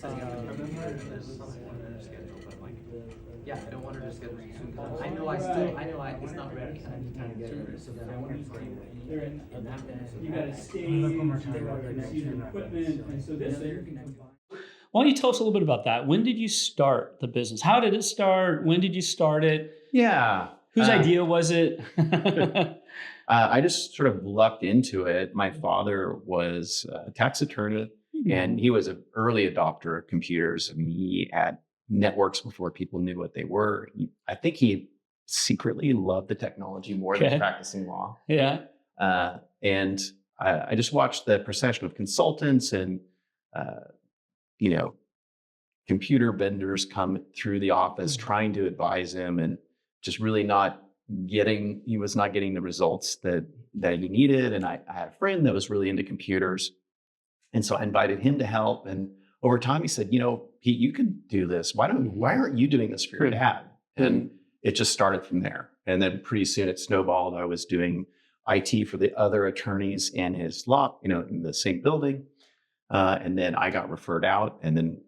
I don't want her to schedule too soon because I know it's not ready and I need time to get it. So then I want to frame They're it in, in that way. So you got a stage, you can see the equipment, and so this way you can combine. Why don't you tell us a little bit about that? When did you start the business? How did it start? When did you start it? Yeah. Whose idea was it? I just sort of lucked into it. My father was a tax attorney, and he was an early adopter of computers. I mean, he had networks before people knew what they were. I think he secretly loved the technology more than practicing law. Yeah. And I just watched the procession of consultants and, you know, computer vendors come through the office trying to advise him and just really he was not getting the results that he needed. And I had a friend that was really into computers. And so I invited him to help. And over time he said, Pete, you can do this. Why aren't you doing this for your dad? And it just started from there. And then pretty soon it snowballed. I was doing IT for the other attorneys in his law, in the same building. And then I got referred out, and then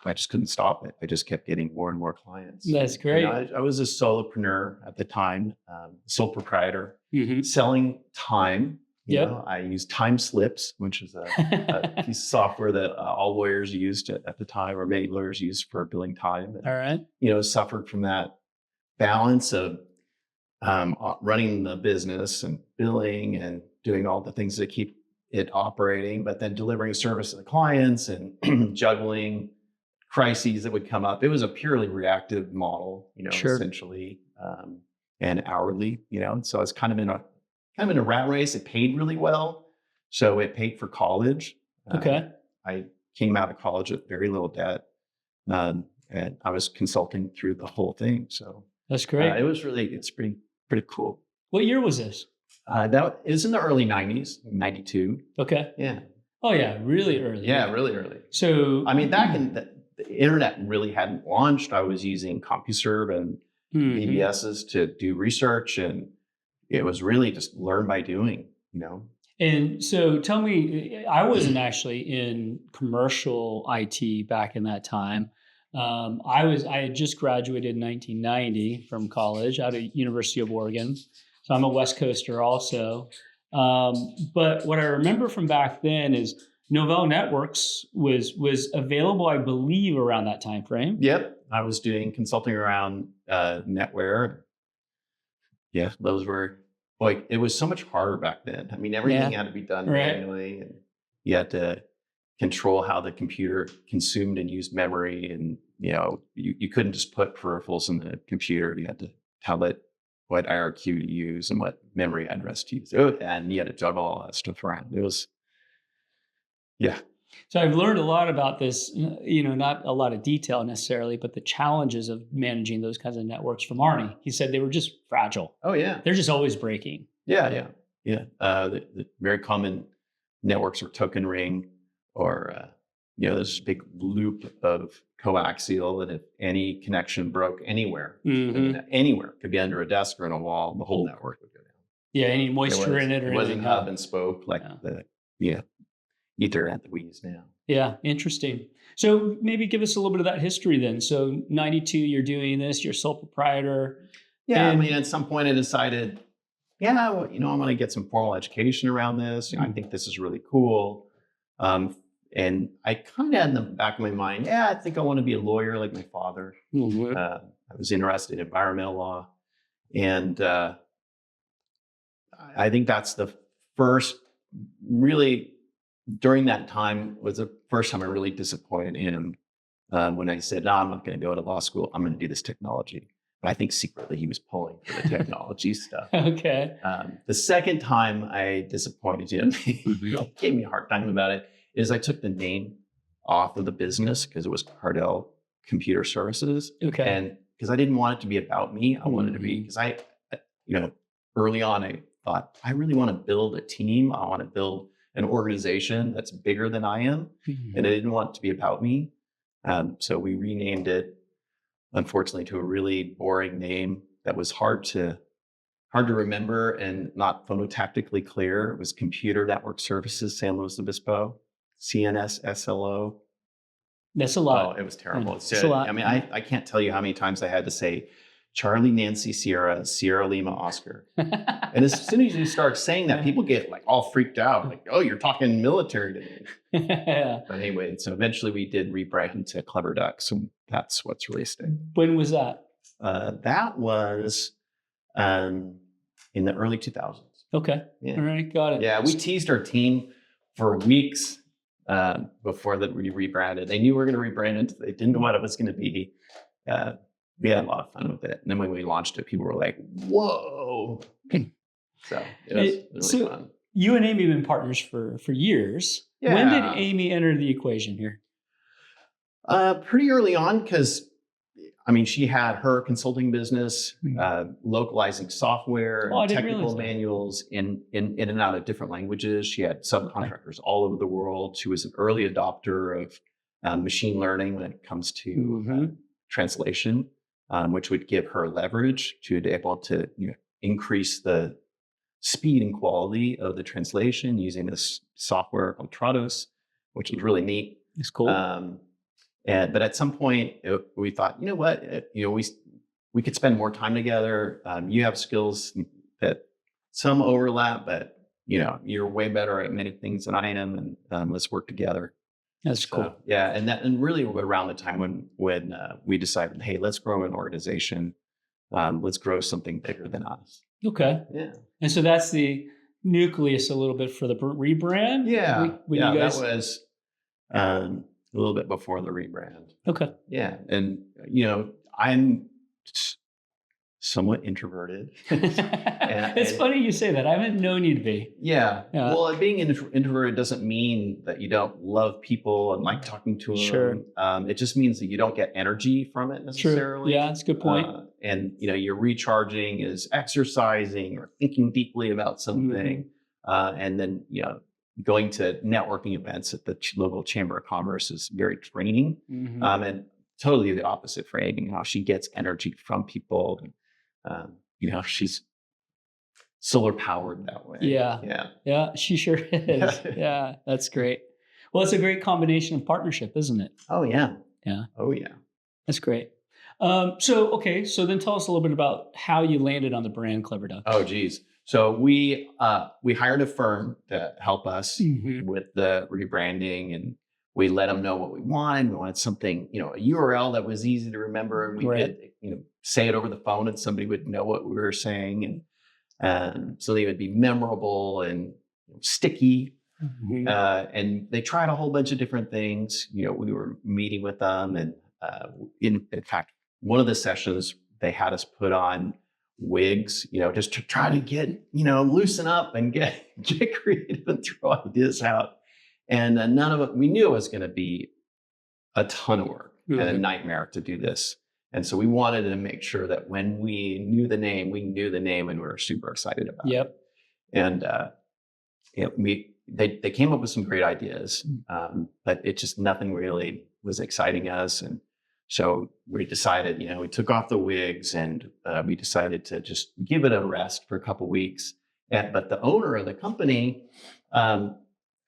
I just couldn't stop it. I just kept getting more and more clients. That's great. I was a solopreneur at the time, sole proprietor, selling time. I used time slips, which is a piece of software that all lawyers used at the time, or many lawyers used for billing time. And, all right. Suffered from that balance of running the business and billing and doing all the things that keep it operating, but then delivering service to the clients and juggling crises that would come up. It was a purely reactive model, essentially, and hourly, so I was kind of in a rat race. It paid really well. So it paid for college. Okay. I came out of college with very little debt. And I was consulting through the whole thing. So that's great. It's pretty cool. What year was this? That is in the early 90s, 92. Okay. Yeah. Oh yeah, really early. Yeah, really early. So I mean, back in the internet really hadn't launched. I was using CompuServe and VBSs to do research, and it was really just learn by doing, And so tell me, I wasn't actually in commercial IT back in that time. I had just graduated in 1990 from college out of University of Oregon. So I'm a West Coaster also. But what I remember from back then is Novell Networks was available, I believe, around that time frame. Yep. I was doing consulting around NetWare. Yeah, those were it was so much harder back then. I mean, everything had to be done manually, and you had to control how the computer consumed and used memory. And, you couldn't just put peripherals in the computer. You had to tell it what IRQ to use and what memory address to use. And you had to juggle all that stuff around. It was, yeah. So I've learned a lot about this, not a lot of detail necessarily, but the challenges of managing those kinds of networks from Arnie. He said they were just fragile. Oh, yeah. They're just always breaking. Yeah. The very common networks are token ring, or, this big loop of coaxial. And if any connection broke anywhere, anywhere, could be under a desk or in a wall, the whole network would go down. Yeah, any moisture in it or anything. It wasn't hub and spoke like the Ethernet that we use now. Yeah, interesting. So maybe give us a little bit of that history then. So 92, you're doing this, you're sole proprietor. Yeah, at some point I decided, I want to get some formal education around this. I think this is really cool. And I kind of had in the back of my mind, I think I want to be a lawyer like my father. I was interested in environmental law. And I think that's the first, really, during that time was the first time I really disappointed him when I said, no, I'm not going to go to law school. I'm going to do this technology. But I think secretly he was pulling for the technology stuff. Okay. The second time I disappointed him, he gave me a hard time about it, is I took the name off of the business because it was Kardel Computer Services. Okay. And because I didn't want it to be about me. I wanted to be, because early on I thought, I really want to build a team. I want to build an organization that's bigger than I am. And I didn't want it to be about me. So we renamed it, unfortunately, to a really boring name that was hard to remember and not phonotactically clear. It was Computer Network Services San Luis Obispo, CNSSLO. That's a lot. Oh, it was terrible. It's a lot. I mean, I can't tell you how many times I had to say Charlie, Nancy, Sierra, Sierra Lima, Oscar. And as soon as you start saying that, people get like all freaked out. Like, oh, you're talking military to me. Yeah. But anyway, so eventually we did rebrand to CleverDucks. And that's what's really stayed. When was that? That was in the early 2000s. Okay. Yeah. All right. Got it. Yeah, we teased our team for weeks before that we rebranded. They knew we were going to rebrand it. They didn't know what it was going to be. We had a lot of fun with it. And then when we launched it, people were like, whoa. So it was really fun. You and Amy have been partners for years. Yeah. When did Amy enter the equation here? Pretty early on, because I mean, she had her consulting business, localizing software, technical manuals in and out of different languages. She had subcontractors all over the world. She was an early adopter of machine learning when it comes to translation, which would give her leverage to be able to increase the speed and quality of the translation using this software called Trados, which is really neat. It's cool. But at some point, we thought, you know what, we could spend more time together. You have skills that some overlap, but you're way better at many things than I am, and let's work together. That's cool. Yeah, and really around the time when we decided, hey, let's grow an organization. Let's grow something bigger than us. Okay. Yeah. And so that's the nucleus a little bit for the rebrand. Yeah. When you guys... that was a little bit before the rebrand. Okay. Yeah, and I'm somewhat introverted. It's funny you say that. I haven't known you to be. Yeah. Well, being introverted doesn't mean that you don't love people and like talking to them. Sure. It just means that you don't get energy from it necessarily. True. Yeah, that's a good point. And you're recharging is exercising or thinking deeply about something, and then going to networking events at the local Chamber of Commerce is very draining. And totally the opposite for Amy. How she gets energy from people. She's solar powered that way. Yeah, she sure is. Yeah, that's great. Well, it's a great combination of partnership, isn't it? Oh yeah. That's great. So then tell us a little bit about how you landed on the brand CleverDucks. Oh geez. So we hired a firm to help us with the rebranding, and we let them know what we wanted. We wanted something, a URL that was easy to remember, and we could, say it over the phone, and somebody would know what we were saying, and so they would be memorable and sticky. And they tried a whole bunch of different things. We were meeting with them, and in fact, one of the sessions they had us put on wigs, just to try to get, loosen up and get creative and throw ideas out. And none of it, we knew it was going to be a ton of work and a nightmare to do this. And so we wanted to make sure that when we knew the name, and we were super excited about it. And they came up with some great ideas, but it just nothing really was exciting us. And so we decided, we took off the wigs, and we decided to just give it a rest for a couple of weeks. But the owner of the company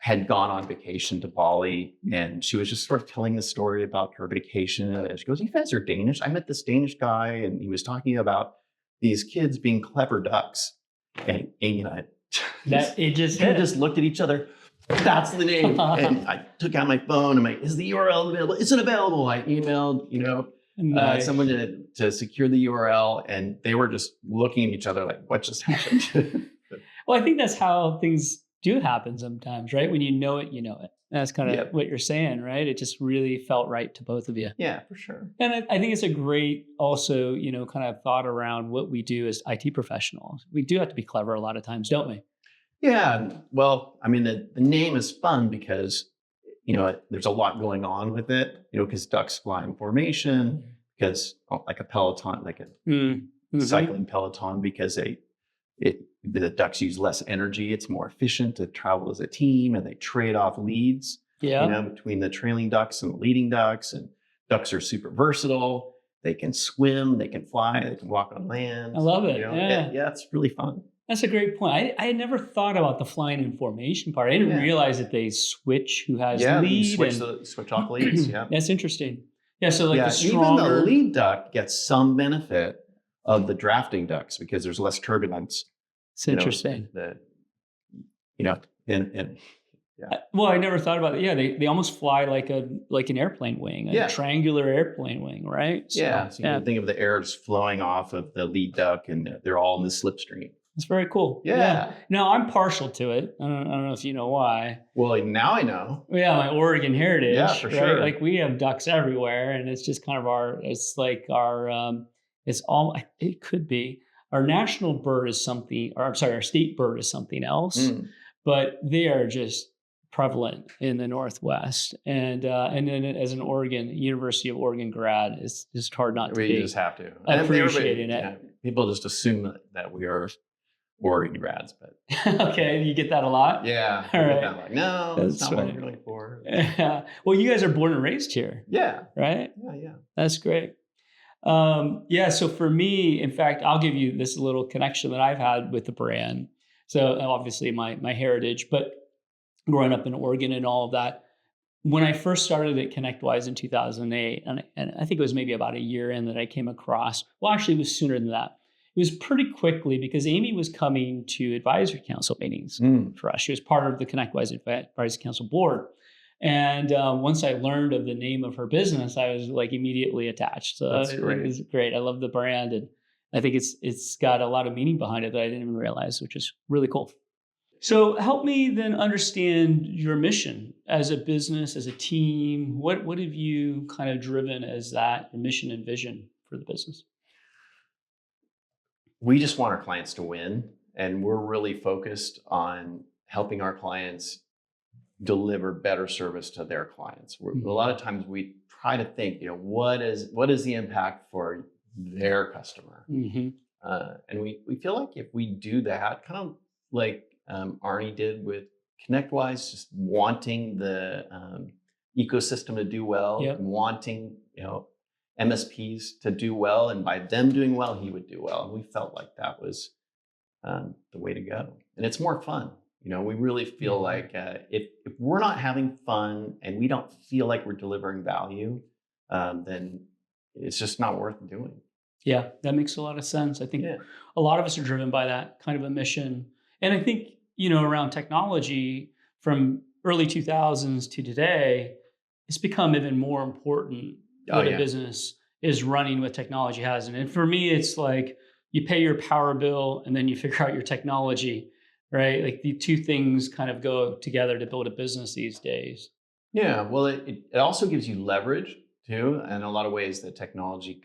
had gone on vacation to Bali, and she was just sort of telling the story about her vacation. And she goes, "You guys are Danish. I met this Danish guy, and he was talking about these kids being clever ducks." And Amy and I just looked at each other. That's the name. And I took out my phone. I'm like, "Is the URL available?" "It's unavailable." I emailed, someone to secure the URL, and they were just looking at each other like, "What just happened?" Well, I think that's how things do happen sometimes, right? When you know it, you know it. That's kind of what you're saying, right? It just really felt right to both of you. Yeah, for sure. And I think it's a great also, kind of thought around what we do as IT professionals. We do have to be clever a lot of times, don't we? Yeah. Well, I mean, the name is fun because, there's a lot going on with it, because ducks fly in formation, because like a peloton, like a cycling peloton, because the ducks use less energy. It's more efficient to travel as a team, and they trade off leads, between the trailing ducks and the leading ducks. And ducks are super versatile. They can swim, they can fly, they can walk on land. I love it. Yeah, it's really fun. That's a great point. I had never thought about the flying in formation part. I didn't realize that they switch who has Yeah, lead. you switch off leads. Yeah, That's interesting. Yeah, so like yeah. the stronger... Even the lead duck gets some benefit of the drafting ducks because there's less turbulence. It's interesting. And Well, I never thought about it. Yeah, they almost fly like an airplane wing, a triangular airplane wing, right? So, so you can think of the air just flowing off of the lead duck, and they're all in the slipstream. It's very cool. Yeah. Now I'm partial to it. I don't know if you know why. Well, now I know. Yeah, my Oregon heritage. Yeah, for right? sure. Like we have ducks everywhere, and it's just kind of it could be our national bird is something, or I'm sorry, our state bird is something else, but they are just prevalent in the Northwest. And then as an University of Oregon grad, it's just hard not to be. You just have to. Appreciating it. People just assume that we are Oregon grads, but okay, you get that a lot. Yeah, all right. Like, no, that's not what I'm going for. Yeah. Well, you guys are born and raised here. Yeah. Right. Yeah. That's great. So for me, in fact, I'll give you this little connection that I've had with the brand. So obviously my heritage, but growing up in Oregon and all of that. When I first started at ConnectWise in 2008, and I think it was maybe about a year in that I came across, well, actually it was sooner than that. It was pretty quickly because Amy was coming to advisory council meetings for us. She was part of the ConnectWise Advisory Council board. And once I learned of the name of her business, I was like immediately attached. So That's great. It was great. I love the brand, and I think it's got a lot of meaning behind it that I didn't even realize, which is really cool. So help me then understand your mission as a business, as a team. What have you kind of driven as that, your mission and vision for the business? We just want our clients to win, and we're really focused on helping our clients deliver better service to their clients. A lot of times we try to think, what is the impact for their customer? And we feel like if we do that, kind of like Arnie did with ConnectWise, just wanting the ecosystem to do well, and wanting MSPs to do well, and by them doing well, he would do well. And we felt like that was the way to go. And it's more fun. We really feel like if we're not having fun and we don't feel like we're delivering value, then it's just not worth doing. Yeah, that makes a lot of sense. I think a lot of us are driven by that kind of a mission. And I think, around technology from early 2000s to today, it's become even more important what a business is running with technology hasn't. And for me, it's like you pay your power bill and then you figure out your technology, right? Like the two things kind of go together to build a business these days. Yeah, well, it also gives you leverage too. And in a lot of ways, the technology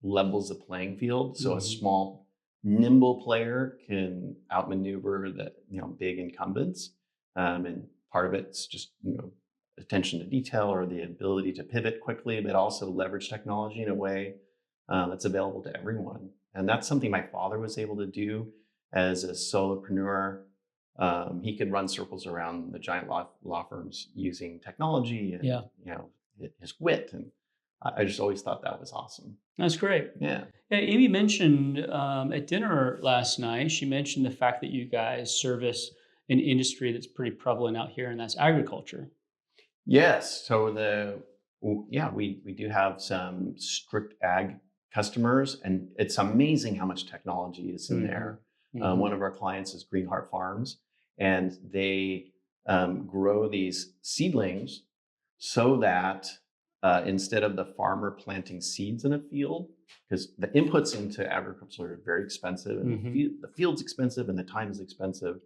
levels the playing field. So a small, nimble player can outmaneuver the big incumbents. And part of it's just attention to detail or the ability to pivot quickly, but also leverage technology in a way that's available to everyone. And that's something my father was able to do as a solopreneur. He could run circles around the giant law firms using technology and his wit. And I just always thought that was awesome. That's great. Yeah. Amy mentioned at dinner last night, she mentioned the fact that you guys service an industry that's pretty prevalent out here, and that's agriculture. Yes. So we do have some strict ag customers, and it's amazing how much technology is in there. One of our clients is Greenheart Farms, and they grow these seedlings so that instead of the farmer planting seeds in a field, because the inputs into agriculture are very expensive, and the field's expensive, and the time is expensive,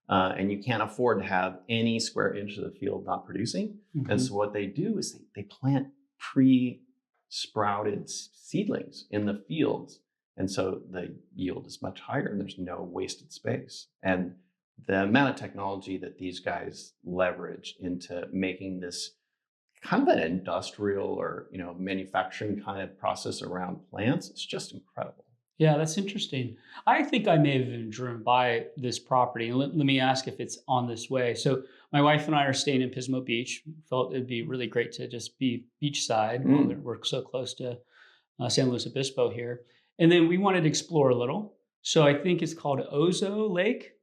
and you can't afford to have any square inch of the field not producing. And so what they do is they plant pre-sprouted seedlings in the fields. And so the yield is much higher and there's no wasted space. And the amount of technology that these guys leverage into making this kind of an industrial or manufacturing kind of process around plants, it's just incredible. Yeah, that's interesting. I think I may have been driven by this property. And let me ask if it's on this way. So my wife and I are staying in Pismo Beach. Felt it'd be really great to just be beachside. We're so close to San Luis Obispo here. And then we wanted to explore a little. So I think it's called Ozo Lake.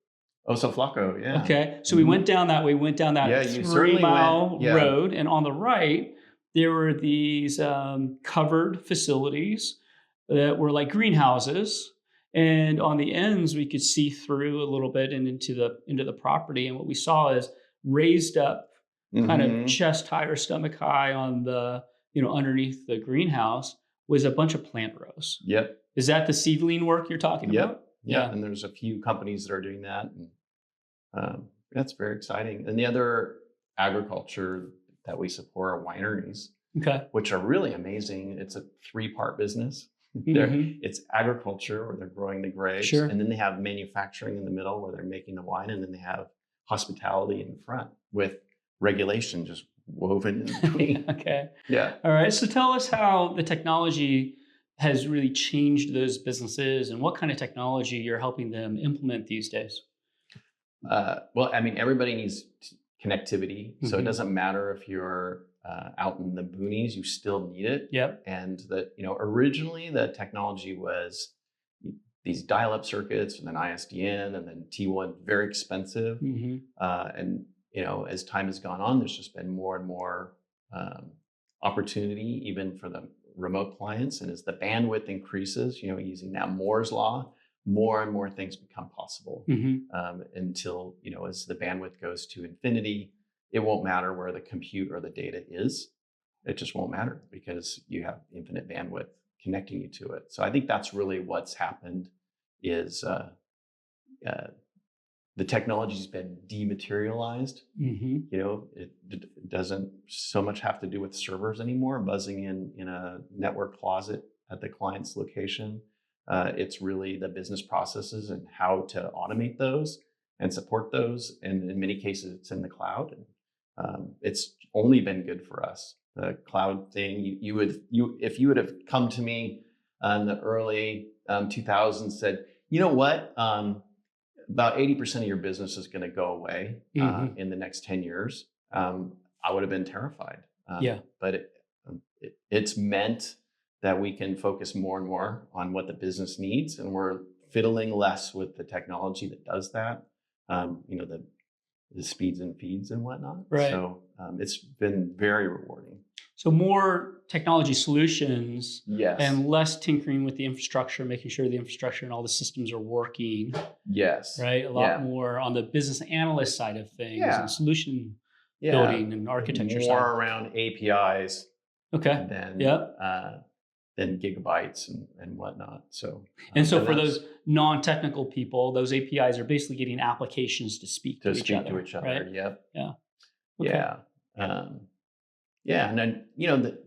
Oso Flacco, yeah. Okay. So we went down that way, went down that Yeah, you certainly 3-mile went, yeah. road. And on the right, there were these covered facilities that were like greenhouses. And on the ends, we could see through a little bit and into the property. And what we saw is raised up kind of chest high or stomach high on the, underneath the greenhouse was a bunch of plant rows. Yep. Is that the seedling work you're talking about? Yeah. And there's a few companies that are doing that. And that's very exciting. And the other agriculture that we support are wineries, which are really amazing. It's a 3-part business. It's agriculture where they're growing the grapes, and then they have manufacturing in the middle where they're making the wine, and then they have hospitality in the front with regulation just woven in between. Yeah. All right. So tell us how the technology has really changed those businesses and what kind of technology you're helping them implement these days. Well, I mean, everybody needs connectivity. So it doesn't matter if you're out in the boonies, you still need it. Yep. And that, originally the technology was these dial-up circuits and then ISDN and then T1, very expensive. And, as time has gone on, there's just been more and more opportunity even for the remote clients. And as the bandwidth increases, using now Moore's law, more and more things become possible until, as the bandwidth goes to infinity, it won't matter where the compute or the data is. It just won't matter because you have infinite bandwidth connecting you to it. So I think that's really what's happened is the technology's been dematerialized. It doesn't so much have to do with servers anymore, buzzing in a network closet at the client's location. It's really the business processes and how to automate those and support those. And in many cases, it's in the cloud. It's only been good for us. The cloud thing, if you would have come to me in the early 2000s, said, you know what, about 80% of your business is going to go away in the next 10 years. I would have been terrified. But it's meant that we can focus more and more on what the business needs, and we're fiddling less with the technology that does that. The speeds and feeds and whatnot. Right. So it's been very rewarding. So more technology solutions, yes, and less tinkering with the infrastructure, making sure the infrastructure and all the systems are working. Yes. Right. A lot more on the business analyst side of things and solution building and architecture more side. around APIs. Okay. Than gigabytes and whatnot. So so for those non-technical people, those APIs are basically getting applications to speak to each other. Right? Yep. Yeah. Okay. And then the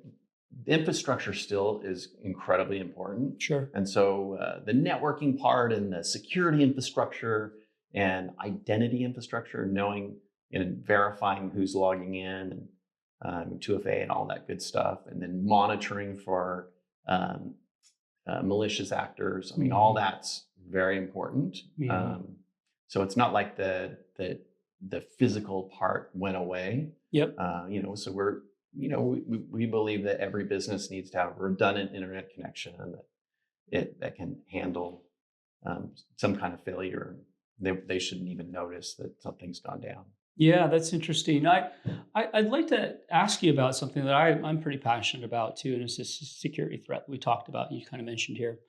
infrastructure still is incredibly important. Sure. And so the networking part and the security infrastructure and identity infrastructure, knowing and verifying who's logging in and 2FA and all that good stuff, and then monitoring for malicious actors. I mean, all that's very important. So it's not like the physical part went away. Yep. So we're, we believe that every business needs to have a redundant internet connection that can handle some kind of failure. They shouldn't even notice that something's gone down. Yeah, that's interesting. I'd like to ask you about something that I'm pretty passionate about too, and it's this security threat that we talked about. You kind of mentioned here.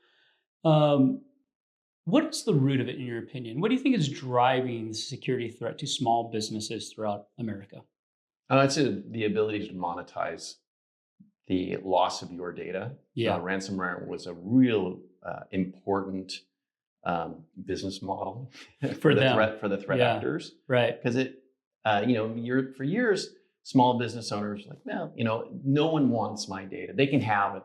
What is the root of it, in your opinion? What do you think is driving the security threat to small businesses throughout America? It's the ability to monetize the loss of your data. Yeah, ransomware was a real important business model for the threat actors, right? Because it, for years, small business owners were like, no one wants my data. They can have it.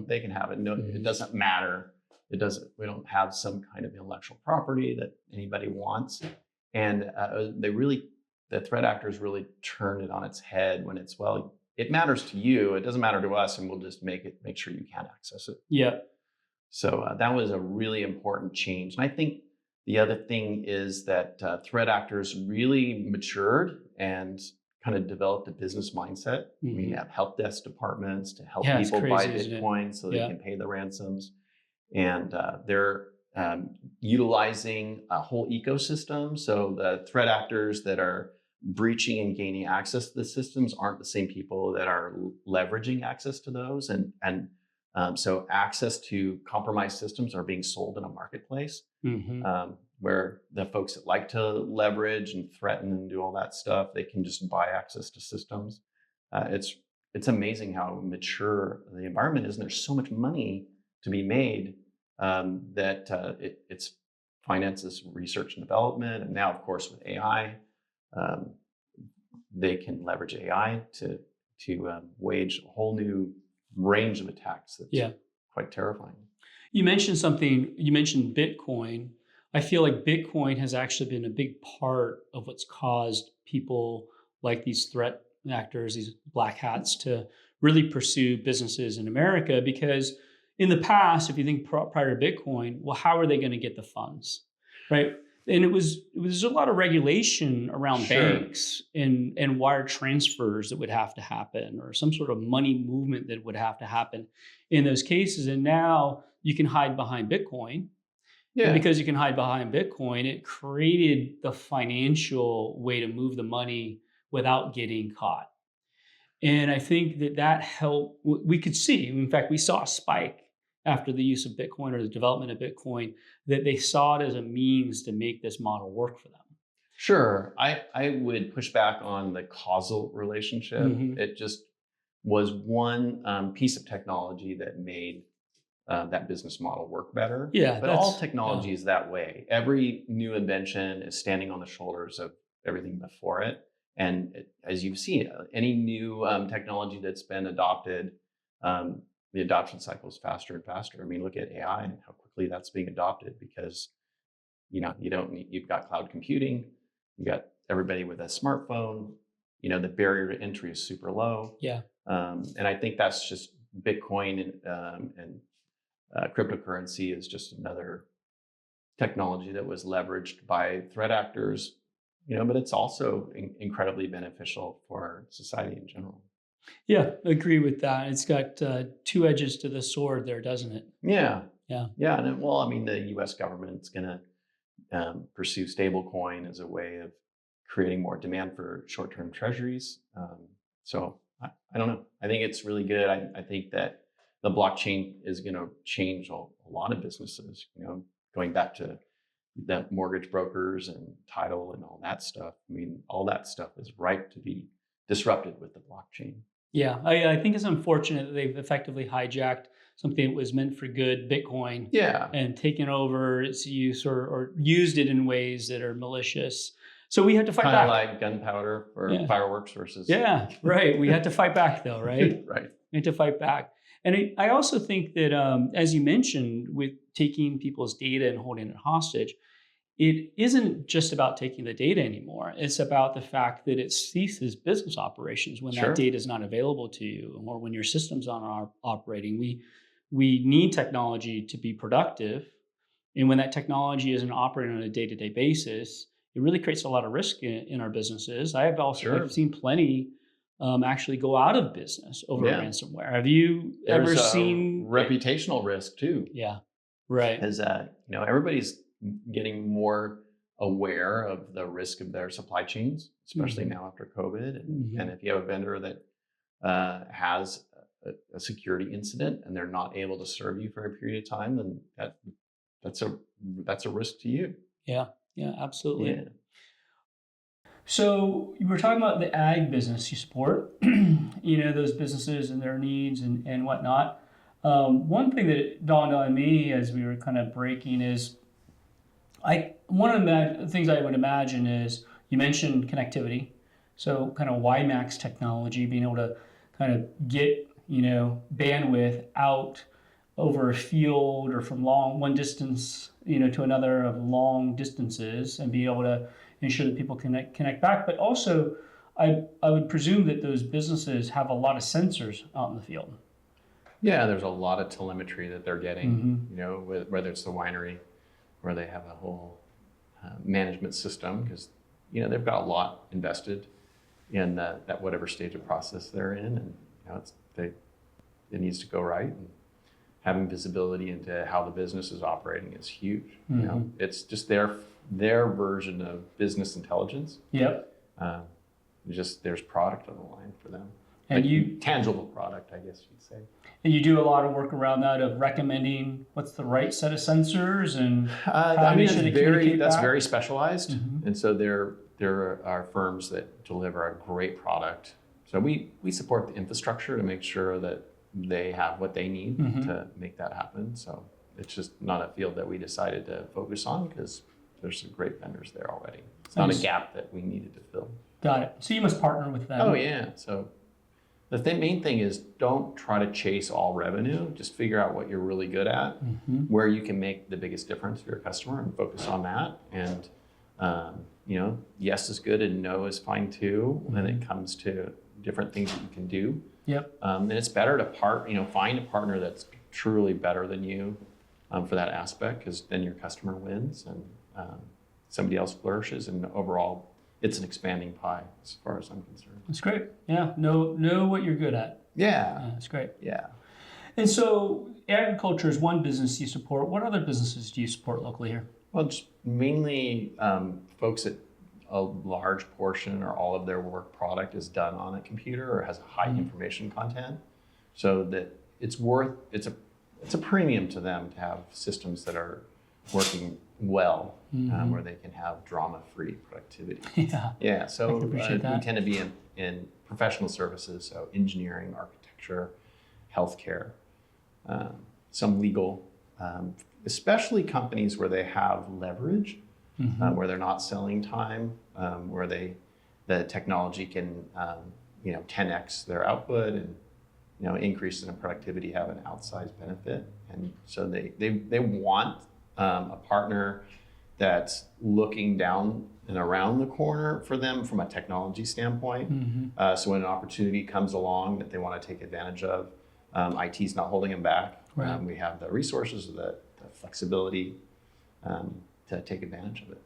They can have it. No, it doesn't matter. It doesn't. We don't have some kind of intellectual property that anybody wants, and the threat actors really turned it on its head when it's, well, it matters to you. It doesn't matter to us, and we'll just make sure you can't access it. Yeah. So that was a really important change. And I think the other thing is that threat actors really matured and kind of developed a business mindset. We have help desk departments to help people buy Bitcoin so they can pay the ransoms. And they're utilizing a whole ecosystem. So the threat actors that are breaching and gaining access to the systems aren't the same people that are leveraging access to those. So access to compromised systems are being sold in a marketplace, where the folks that like to leverage and threaten and do all that stuff, they can just buy access to systems. It's amazing how mature the environment is, and there's so much money to be made that it's finances research and development, and now, of course, with AI, they can leverage AI to wage a whole new range of attacks. That's quite terrifying. You mentioned something. You mentioned Bitcoin. I feel like Bitcoin has actually been a big part of what's caused people like these threat actors, these black hats, to really pursue businesses in America. Because in the past, if you think prior to Bitcoin, well, how are they going to get the funds, right? And it was a lot of regulation around banks and wire transfers that would have to happen, or some sort of money movement that would have to happen in those cases. And now you can hide behind Bitcoin. Yeah. And because you can hide behind Bitcoin, it created the financial way to move the money without getting caught. And I think that helped. We could see, in fact, we saw a spike after the use of Bitcoin or the development of Bitcoin, that they saw it as a means to make this model work for them. Sure. I would push back on the causal relationship. It just was one piece of technology that made that business model work better. Yeah, but all technology is that way. Every new invention is standing on the shoulders of everything before it. And as you've seen, any new technology that's been adopted, the adoption cycle is faster and faster. I mean, look at AI and how quickly that's being adopted, because you've got cloud computing, you got everybody with a smartphone, the barrier to entry is super low. Yeah. And I think that's just Bitcoin and cryptocurrency is just another technology that was leveraged by threat actors, but it's also incredibly beneficial for society in general. Yeah, I agree with that. It's got two edges to the sword there, doesn't it? Yeah. And the U.S. government's going to pursue stablecoin as a way of creating more demand for short-term treasuries. So I don't know. I think it's really good. I think that the blockchain is going to change a lot of businesses. Going back to the mortgage brokers and title and all that stuff. I mean, all that stuff is ripe to be disrupted with the blockchain. Yeah, I think it's unfortunate that they've effectively hijacked something that was meant for good, Bitcoin, and taken over its use or used it in ways that are malicious. So we had to fight back. Kind of like gunpowder for fireworks versus... Yeah, right. We had to fight back though, right? Right. We had to fight back. And I also think that, as you mentioned, with taking people's data and holding it hostage, it isn't just about taking the data anymore. It's about the fact that it ceases business operations when that data is not available to you, or when your systems aren't operating. We need technology to be productive. And when that technology isn't operating on a day-to-day basis, it really creates a lot of risk in our businesses. I've seen plenty actually go out of business over ransomware. Have you ever seen reputational risk too? Yeah, right. Because everybody's getting more aware of the risk of their supply chains, especially now after COVID. And if you have a vendor that has a security incident and they're not able to serve you for a period of time, then that's a risk to you. Yeah, absolutely. Yeah. So you were talking about the ag business you support, those businesses and their needs and whatnot. One thing that dawned on me as we were kind of breaking is, one of the things I would imagine is, you mentioned connectivity. So kind of WiMAX technology, being able to kind of get, bandwidth out over a field or from one distance, to another of long distances, and be able to ensure that people connect back. But also, I would presume that those businesses have a lot of sensors out in the field. Yeah, there's a lot of telemetry that they're getting, whether it's the winery, where they have a whole management system, because they've got a lot invested in that whatever stage of process they're in, and it needs to go right. And having visibility into how the business is operating is huge. You Mm-hmm. know, it's just their version of business intelligence. Yep. Just there's product on the line for them. And Like, tangible product, I guess you'd say. And you do a lot of work around that of recommending what's the right set of sensors and how I mean, should they it's very communicate that's back? very specialized, Mhm. and so there are firms that deliver a great product. So we support the infrastructure to make sure that they have what they need Mhm. to make that happen. So it's just not a field that we decided to focus on because there's some great vendors there already. It's not Nice. a gap that we needed to fill. Got it. So you must partner with them. Oh yeah. So the main thing is don't try to chase all revenue. Just figure out what you're really good at, Mhm. where you can make the biggest difference for your customer, and focus on that. And you know, yes is good and no is fine too when it comes to different things that you can do. Yep. And it's better to find a partner that's truly better than you for that aspect, because then your customer wins and somebody else flourishes, and overall it's an expanding pie as far as I'm concerned. That's great. Yeah. Know what you're good at. Yeah. That's great. Yeah. And so agriculture is one business you support. What other businesses do you support locally here? Well, just mainly folks that a large portion or all of their work product is done on a computer or has high information content, so that it's a premium to them to have systems that are working well, where they can have drama-free productivity. Yeah. Yeah, so I can appreciate we that. tend to be in professional services, so engineering, architecture, healthcare, some legal, especially companies where they have leverage, where they're not selling time, where the technology can 10x their output and increase in productivity, have an outsized benefit, and so they want a partner that's looking down and around the corner for them from a technology standpoint. So when an opportunity comes along that they want to take advantage of, IT's not holding them back. Right. We have the resources, the flexibility to take advantage of it.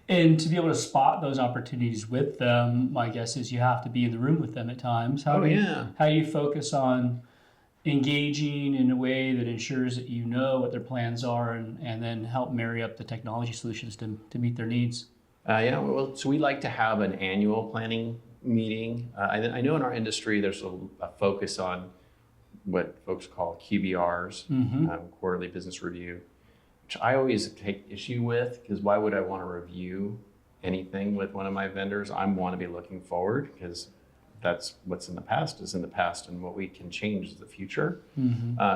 And to be able to spot those opportunities with them, my guess is you have to be in the room with them at times. How do you focus on engaging in a way that ensures that you know what their plans are and then help marry up the technology solutions to meet their needs? So we like to have an annual planning meeting. I know in our industry there's a focus on what folks call QBRs, quarterly business review, which I always take issue with, because why would I want to review anything with one of my vendors? I want to be looking forward, because that's what's in the past is in the past, and what we can change is the future.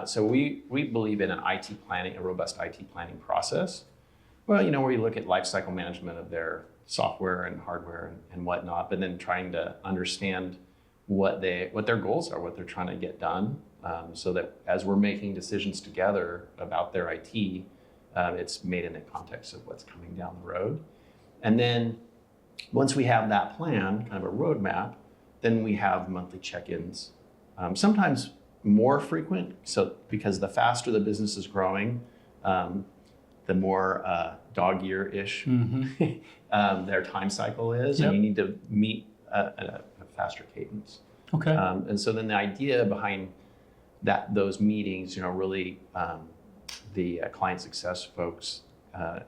So we believe in a robust IT planning process. Well, where you look at life cycle management of their software and hardware and whatnot, but then trying to understand what their goals are, what they're trying to get done, so that as we're making decisions together about their IT, it's made in the context of what's coming down the road. And then once we have that plan, kind of a roadmap, then we have monthly check-ins, sometimes more frequent. So because the faster the business is growing, the more dog year-ish their time cycle is, and you need to meet a faster cadence. Okay. And so then the idea behind those meetings, really the client success folks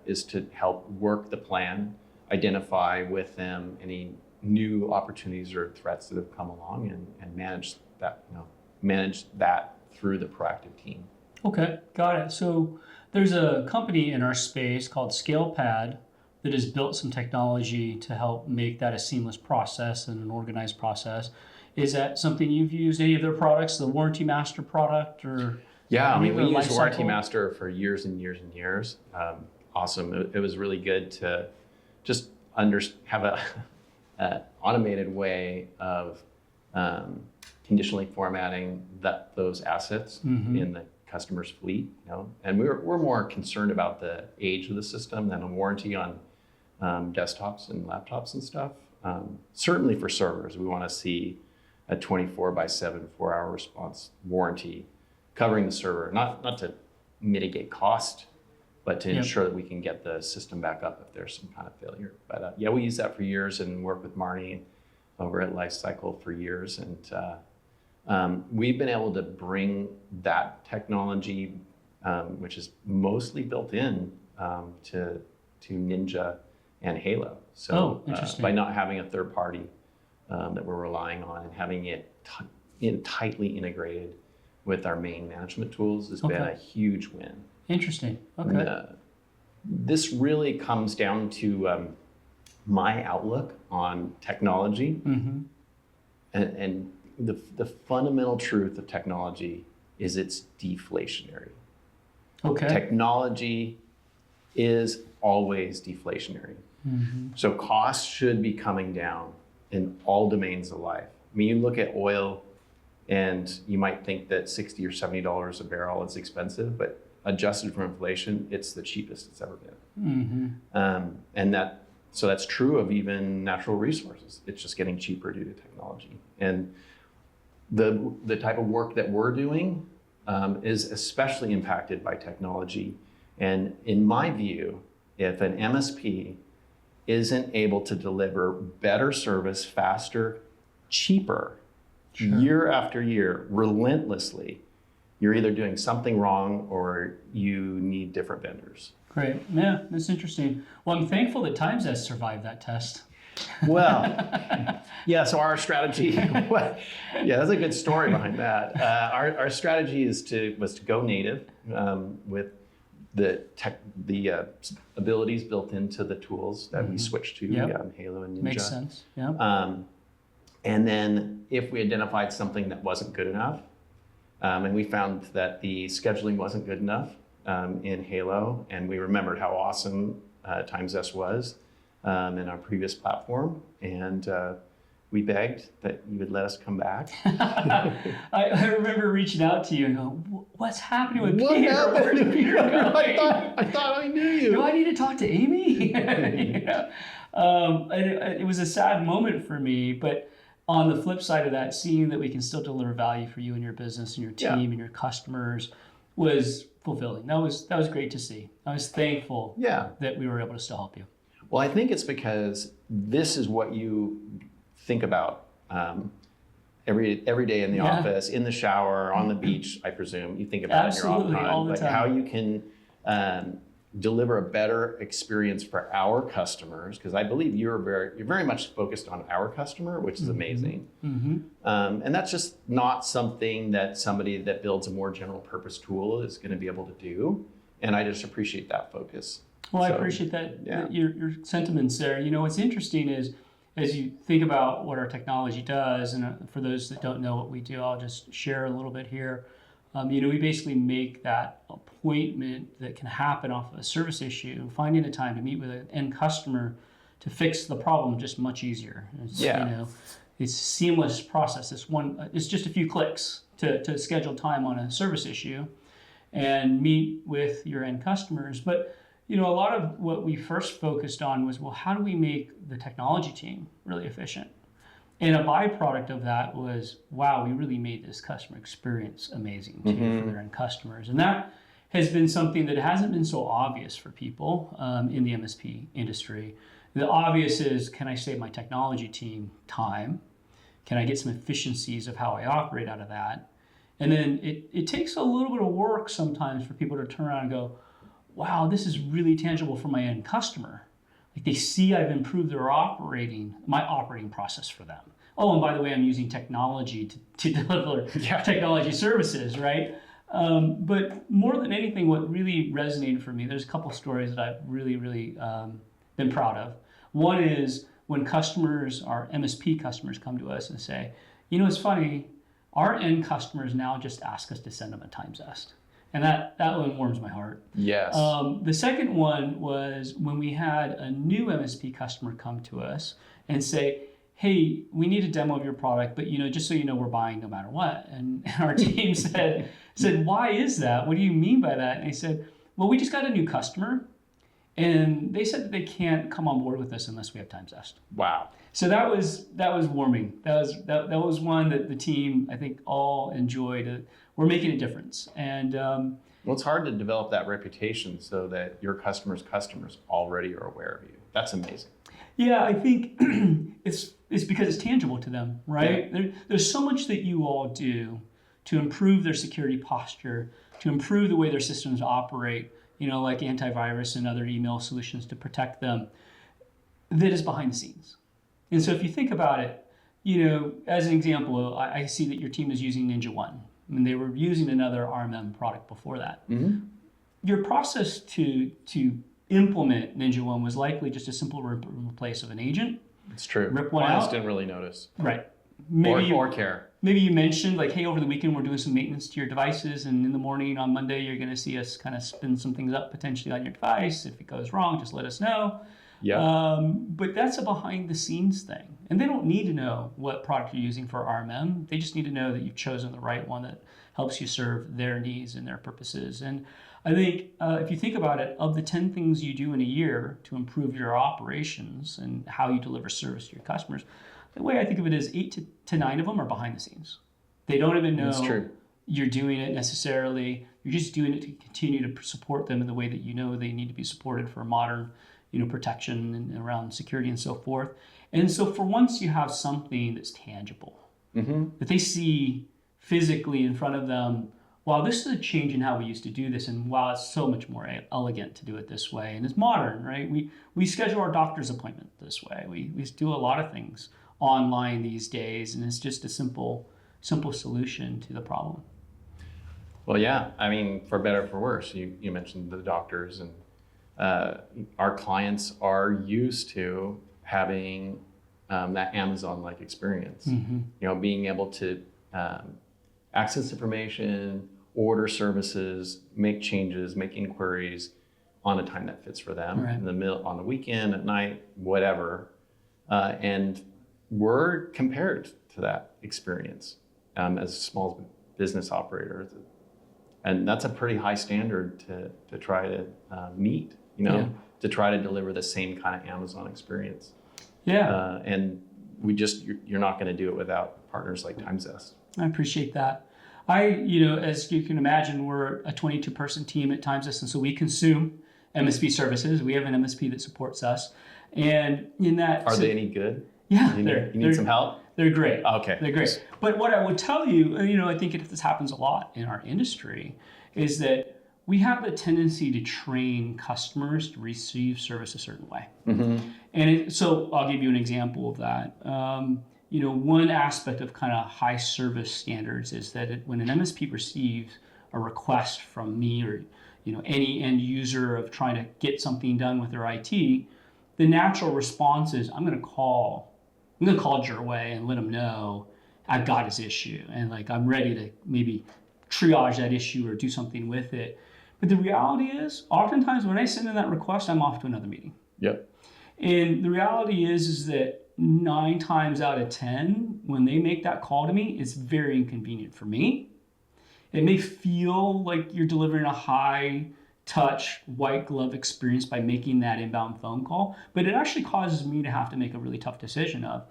is to help work the plan, identify with them any new opportunities or threats that have come along, and manage that through the proactive team. Okay, got it. So there's a company in our space called ScalePad that has built some technology to help make that a seamless process and an organized process. Is that something you've used? Any of their products, the Warranty Master product, or? Yeah, we life used Warranty cycle? Master for years and years and years. Awesome. It was really good to just have a automated way of conditionally formatting those assets in the customer's fleet. And we're more concerned about the age of the system than a warranty on desktops and laptops and stuff. Certainly for servers, we want to see a 24/7, 4-hour response warranty covering the server, not to mitigate cost, but to ensure that we can get the system back up if there's some kind of failure. But we use that for years and work with Marnie over at Lifecycle for years. And We've been able to bring that technology, which is mostly built in to Ninja and Halo. So by not having a third party that we're relying on and having it tightly integrated with our main management tools has been a huge win. Interesting. Okay. This really comes down to my outlook on technology, and the fundamental truth of technology is it's deflationary. Okay. Technology is always deflationary. So costs should be coming down in all domains of life. I mean, you look at oil and you might think that $60 or $70 a barrel is expensive, but adjusted for inflation, it's the cheapest it's ever been. And so that's true of even natural resources. It's just getting cheaper due to technology. And the type of work that we're doing is especially impacted by technology. And in my view, if an MSP isn't able to deliver better service faster, cheaper, year after year, relentlessly, you're either doing something wrong or you need different vendors. Great. Yeah, that's interesting. Well, I'm thankful that TimeZest survived that test. Well, yeah, so our strategy, yeah, that's a good story behind that. Our strategy was to go native with the abilities built into the tools that we switched to, Halo and Ninja. Makes sense, yeah. And then if we identified something that wasn't good enough, and we found that the scheduling wasn't good enough in Halo, and we remembered how awesome TimeZest was in our previous platform, and we begged that you would let us come back. I remember reaching out to you and going, "What's happening with What Peter? happened? Where's Peter going? I thought I knew you. Do I need to talk to Amy?" It was a sad moment for me, but on the flip side of that, seeing that we can still deliver value for you and your business and your team and your customers was fulfilling. That was great to see. I was thankful that we were able to still help you. Well, I think it's because this is what you think about every day in the office, in the shower, on the beach, I presume. You think about it in your off time. All the time. How you can deliver a better experience for our customers, because I believe you're very much focused on our customer, which is amazing. And that's just not something that somebody that builds a more general purpose tool is going to be able to do. And I just appreciate that focus. Well, I appreciate that, your sentiments there. You know, what's interesting is, as you think about what our technology does, and for those that don't know what we do, I'll just share a little bit here. We basically make that appointment that can happen off of a service issue, finding a time to meet with an end customer to fix the problem just much easier. It's a seamless process. It's just a few clicks to schedule time on a service issue and meet with your end customers. But a lot of what we first focused on was, well, how do we make the technology team really efficient? And a byproduct of that was, wow, we really made this customer experience amazing too for their end customers. And that has been something that hasn't been so obvious for people in the MSP industry. The obvious is, can I save my technology team time? Can I get some efficiencies of how I operate out of that? And then it takes a little bit of work sometimes for people to turn around and go, wow, this is really tangible for my end customer. Like, they see I've improved my operating process for them. Oh, and by the way, I'm using technology to deliver technology services, right? But more than anything, what really resonated for me, there's a couple stories that I've really, really been proud of. One is when our MSP customers come to us and say, it's funny, our end customers now just ask us to send them a TimeZest. And that one warms my heart. Yes. The second one was when we had a new MSP customer come to us and say, hey, we need a demo of your product, but just so you know, we're buying no matter what. And our team said, why is that? What do you mean by that? And they said, well, we just got a new customer, and they said that they can't come on board with us unless we have TimeZest. Wow. So that was warming. That was one that the team, I think, all enjoyed. We're making a difference. And well, it's hard to develop that reputation so that your customers' customers already are aware of you. That's amazing. Yeah, I think it's because it's tangible to them, right? Yeah. There's so much that you all do to improve their security posture, to improve the way their systems operate, like antivirus and other email solutions to protect them, that is behind the scenes. And so if you think about it, as an example, I see that your team is using Ninja One. I mean, they were using another RMM product before that. Mm-hmm. Your process to implement Ninja One was likely just a simple replace of an agent. It's true. Rip one Clients out. didn't really notice. Right. Maybe Or care. Maybe you mentioned like, hey, over the weekend we're doing some maintenance to your devices, and in the morning on Monday you're going to see us kind of spin some things up potentially on your device. If it goes wrong, just let us know. Yeah. But that's a behind the scenes thing, and they don't need to know what product you're using for RMM. They just need to know that you've chosen the right one that helps you serve their needs and their purposes. And I think if you think about it, of the 10 things you do in a year to improve your operations and how you deliver service to your customers, the way I think of it is 8 to 9 of them are behind the scenes. They don't even know That's true. you're doing it necessarily. You're just doing it to continue to support them in the way that they need to be supported for modern, protection and around security and so forth. And so for once you have something that's tangible, that they see physically in front of them, wow, this is a change in how we used to do this, and wow, it's so much more elegant to do it this way, and it's modern, right? We schedule our doctor's appointment this way. We do a lot of things online these days, and it's just a simple solution to the problem. Well, yeah. I mean, for better or for worse, you mentioned the doctors, and our clients are used to having that Amazon-like experience. Being able to access information, order services, make changes, make inquiries on a time that fits for them, right, in the middle, on the weekend, at night, whatever. And we're compared to that experience as a small business operator. And that's a pretty high standard to try to meet, to try to deliver the same kind of Amazon experience. Yeah. And you're not going to do it without partners like TimeZest. I appreciate that. As you can imagine, we're a 22-person team at TimeZest, and so we consume MSP services. We have an MSP that supports us. And in that... Are they any good? Yeah. You need some help? They're great. Okay. They're great. But what I would tell you, I think this happens a lot in our industry, is that we have the tendency to train customers to receive service a certain way. And so I'll give you an example of that. One aspect of kind of high service standards is that when an MSP receives a request from me or any end user of trying to get something done with their IT, the natural response is I'm going to call Gerwai and let him know I've got his issue and I'm ready to maybe triage that issue or do something with it. But the reality is, oftentimes when I send in that request, I'm off to another meeting. Yep. And the reality is that 9 times out of 10, when they make that call to me, it's very inconvenient for me. It may feel like you're delivering a high touch, white glove experience by making that inbound phone call, but it actually causes me to have to make a really tough decision of,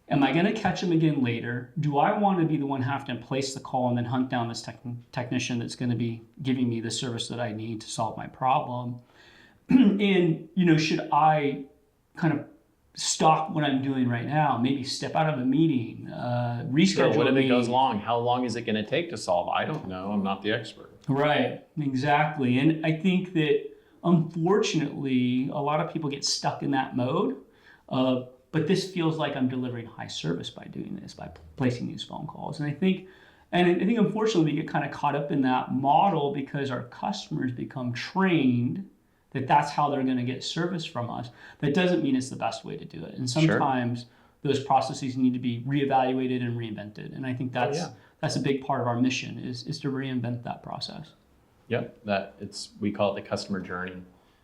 am I going to catch him again later? Do I want to be the one having to place the call and then hunt down this technician that's going to be giving me the service that I need to solve my problem? And, should I kind of stop what I'm doing right now, maybe step out of a meeting, reschedule What a if it meeting? goes long? How long is it going to take to solve? I don't know. I'm not the expert. Right, exactly. And I think that unfortunately, a lot of people get stuck in that mode of, but this feels like I'm delivering high service by doing this, by placing these phone calls. And I think unfortunately we get kind of caught up in that model because our customers become trained that that's how they're going to get service from us. That doesn't mean it's the best way to do it. And sometimes those processes need to be reevaluated and reinvented. And I think that's a big part of our mission is to reinvent that process. Yep, we call it the customer journey.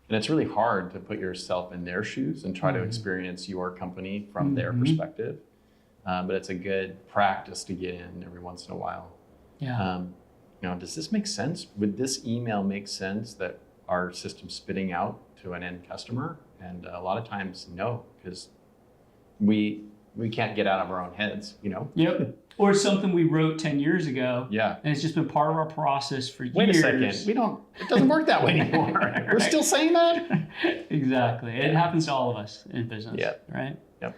And it's really hard to put yourself in their shoes and try to experience your company from their perspective. But it's a good practice to get in every once in a while. Yeah. Does this make sense? Would this email make sense that our system's spitting out to an end customer? And a lot of times, no, because we can't get out of our own heads, Yep. or it's something we wrote 10 years ago. Yeah. And it's just been part of our process for Wait years. a second. It doesn't work that way anymore. We're still saying that? Exactly. It happens to all of us in business. Yeah. Right? Yep.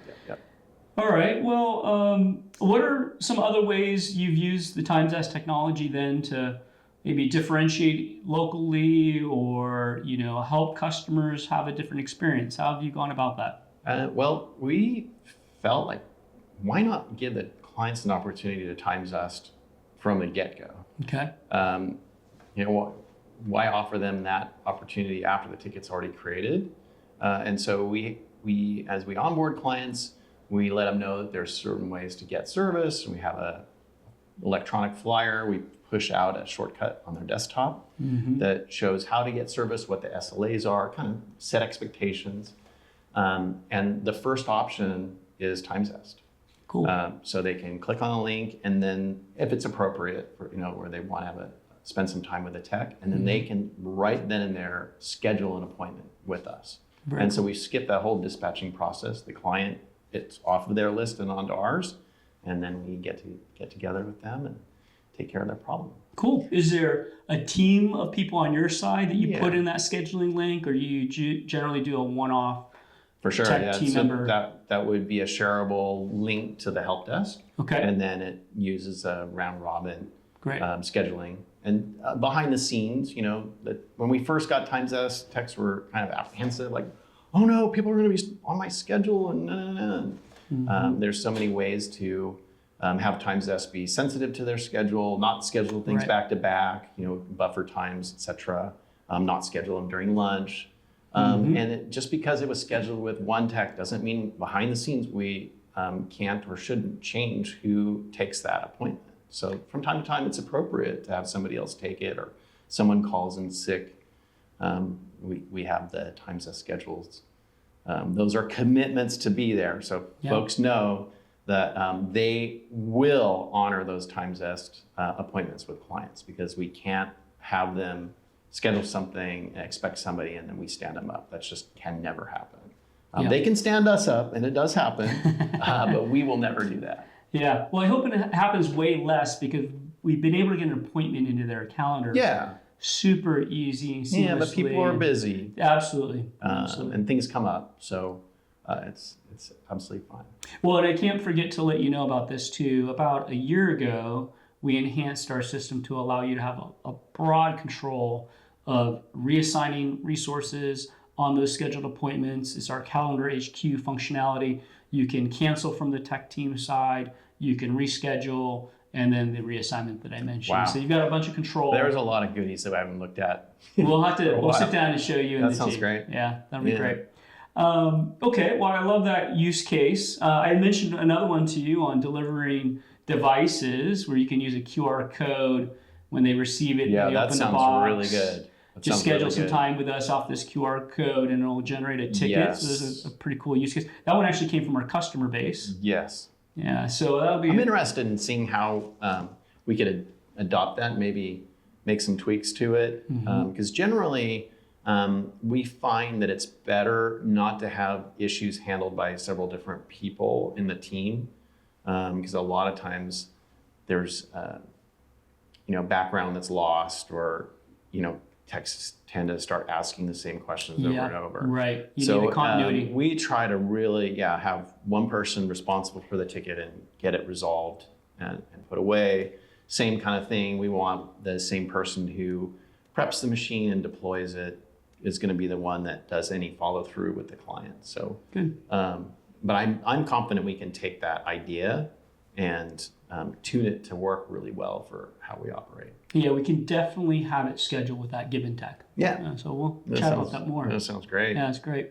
All right. Well, what are some other ways you've used the TimeZest technology then to maybe differentiate locally or, help customers have a different experience? How have you gone about that? Well, we felt like, why not give the clients an opportunity to TimeZest from the get-go? Okay. Why offer them that opportunity after the ticket's already created? And so we as we onboard clients, we let them know that there's certain ways to get service. We have a electronic flyer. We push out a shortcut on their desktop that shows how to get service, what the SLAs are, kind of set expectations. And the first option is TimeZest. Cool. So they can click on a link, and then if it's appropriate, for, where they want to spend some time with the tech, and then they can right then and there schedule an appointment with us. Very and so we skip that whole dispatching process. The client, it's off of their list and onto ours, and then we get together with them and take care of their problem. Cool. Is there a team of people on your side that you Yeah. put in that scheduling link, or you generally do a one-off? For sure, Tech yeah. team So member. that would be a shareable link to the help desk, Okay. and then it uses a round robin Great. scheduling. And behind the scenes, that when we first got TimeZest, techs were kind of apprehensive, like, oh no, people are going to be on my schedule, and there's so many ways to have TimeZest be sensitive to their schedule, not schedule things Right. back to back, buffer times, etc. Not schedule them during lunch. And just because it was scheduled with one tech doesn't mean behind the scenes we can't or shouldn't change who takes that appointment. So from time to time, it's appropriate to have somebody else take it, or someone calls in sick. We have the TimeZest schedules. Those are commitments to be there. So folks know that they will honor those TimeZest appointments with clients, because we can't have them schedule something and expect somebody and then we stand them up. That just can never happen. They can stand us up, and it does happen, but we will never do that. Yeah. Well, I hope it happens way less, because we've been able to get an appointment into their calendar. Yeah. Super easy and seamlessly. Yeah, but people are busy. Absolutely. Absolutely. And things come up. So it's absolutely fine. Well, and I can't forget to let you know about this too. About a year ago, we enhanced our system to allow you to have a broad control of reassigning resources on those scheduled appointments. It's our Calendar HQ functionality. You can cancel from the tech team side, you can reschedule, and then the reassignment that I mentioned. Wow. So you've got a bunch of control. There's a lot of goodies that I haven't looked at. We'll sit down and show you. That sounds great. Yeah, that'll be great. Okay, well, I love that use case. I mentioned another one to you on delivering devices, where you can use a QR code when they receive it. Yeah, and they that open the sounds box. really good. Just schedule some time with us off this QR code, and it'll generate a ticket. Yes. So this is a pretty cool use case. That one actually came from our customer base. Yes. Yeah, so that'll be. I'm interested in seeing how we could adopt that, maybe make some tweaks to it. Because generally, we find that it's better not to have issues handled by several different people in the team. Because a lot of times there's, background that's lost, or, techs tend to start asking the same questions over and over. Right. You need a continuity. We try to really, have one person responsible for the ticket and get it resolved and put away. Same kind of thing. We want the same person who preps the machine and deploys it is going to be the one that does any follow through with the client. So, Good. But I'm confident we can take that idea and tune it to work really well for how we operate. Yeah, we can definitely have it scheduled with that given tech. Yeah. So we'll chat about that more. That sounds great. Yeah, that's great.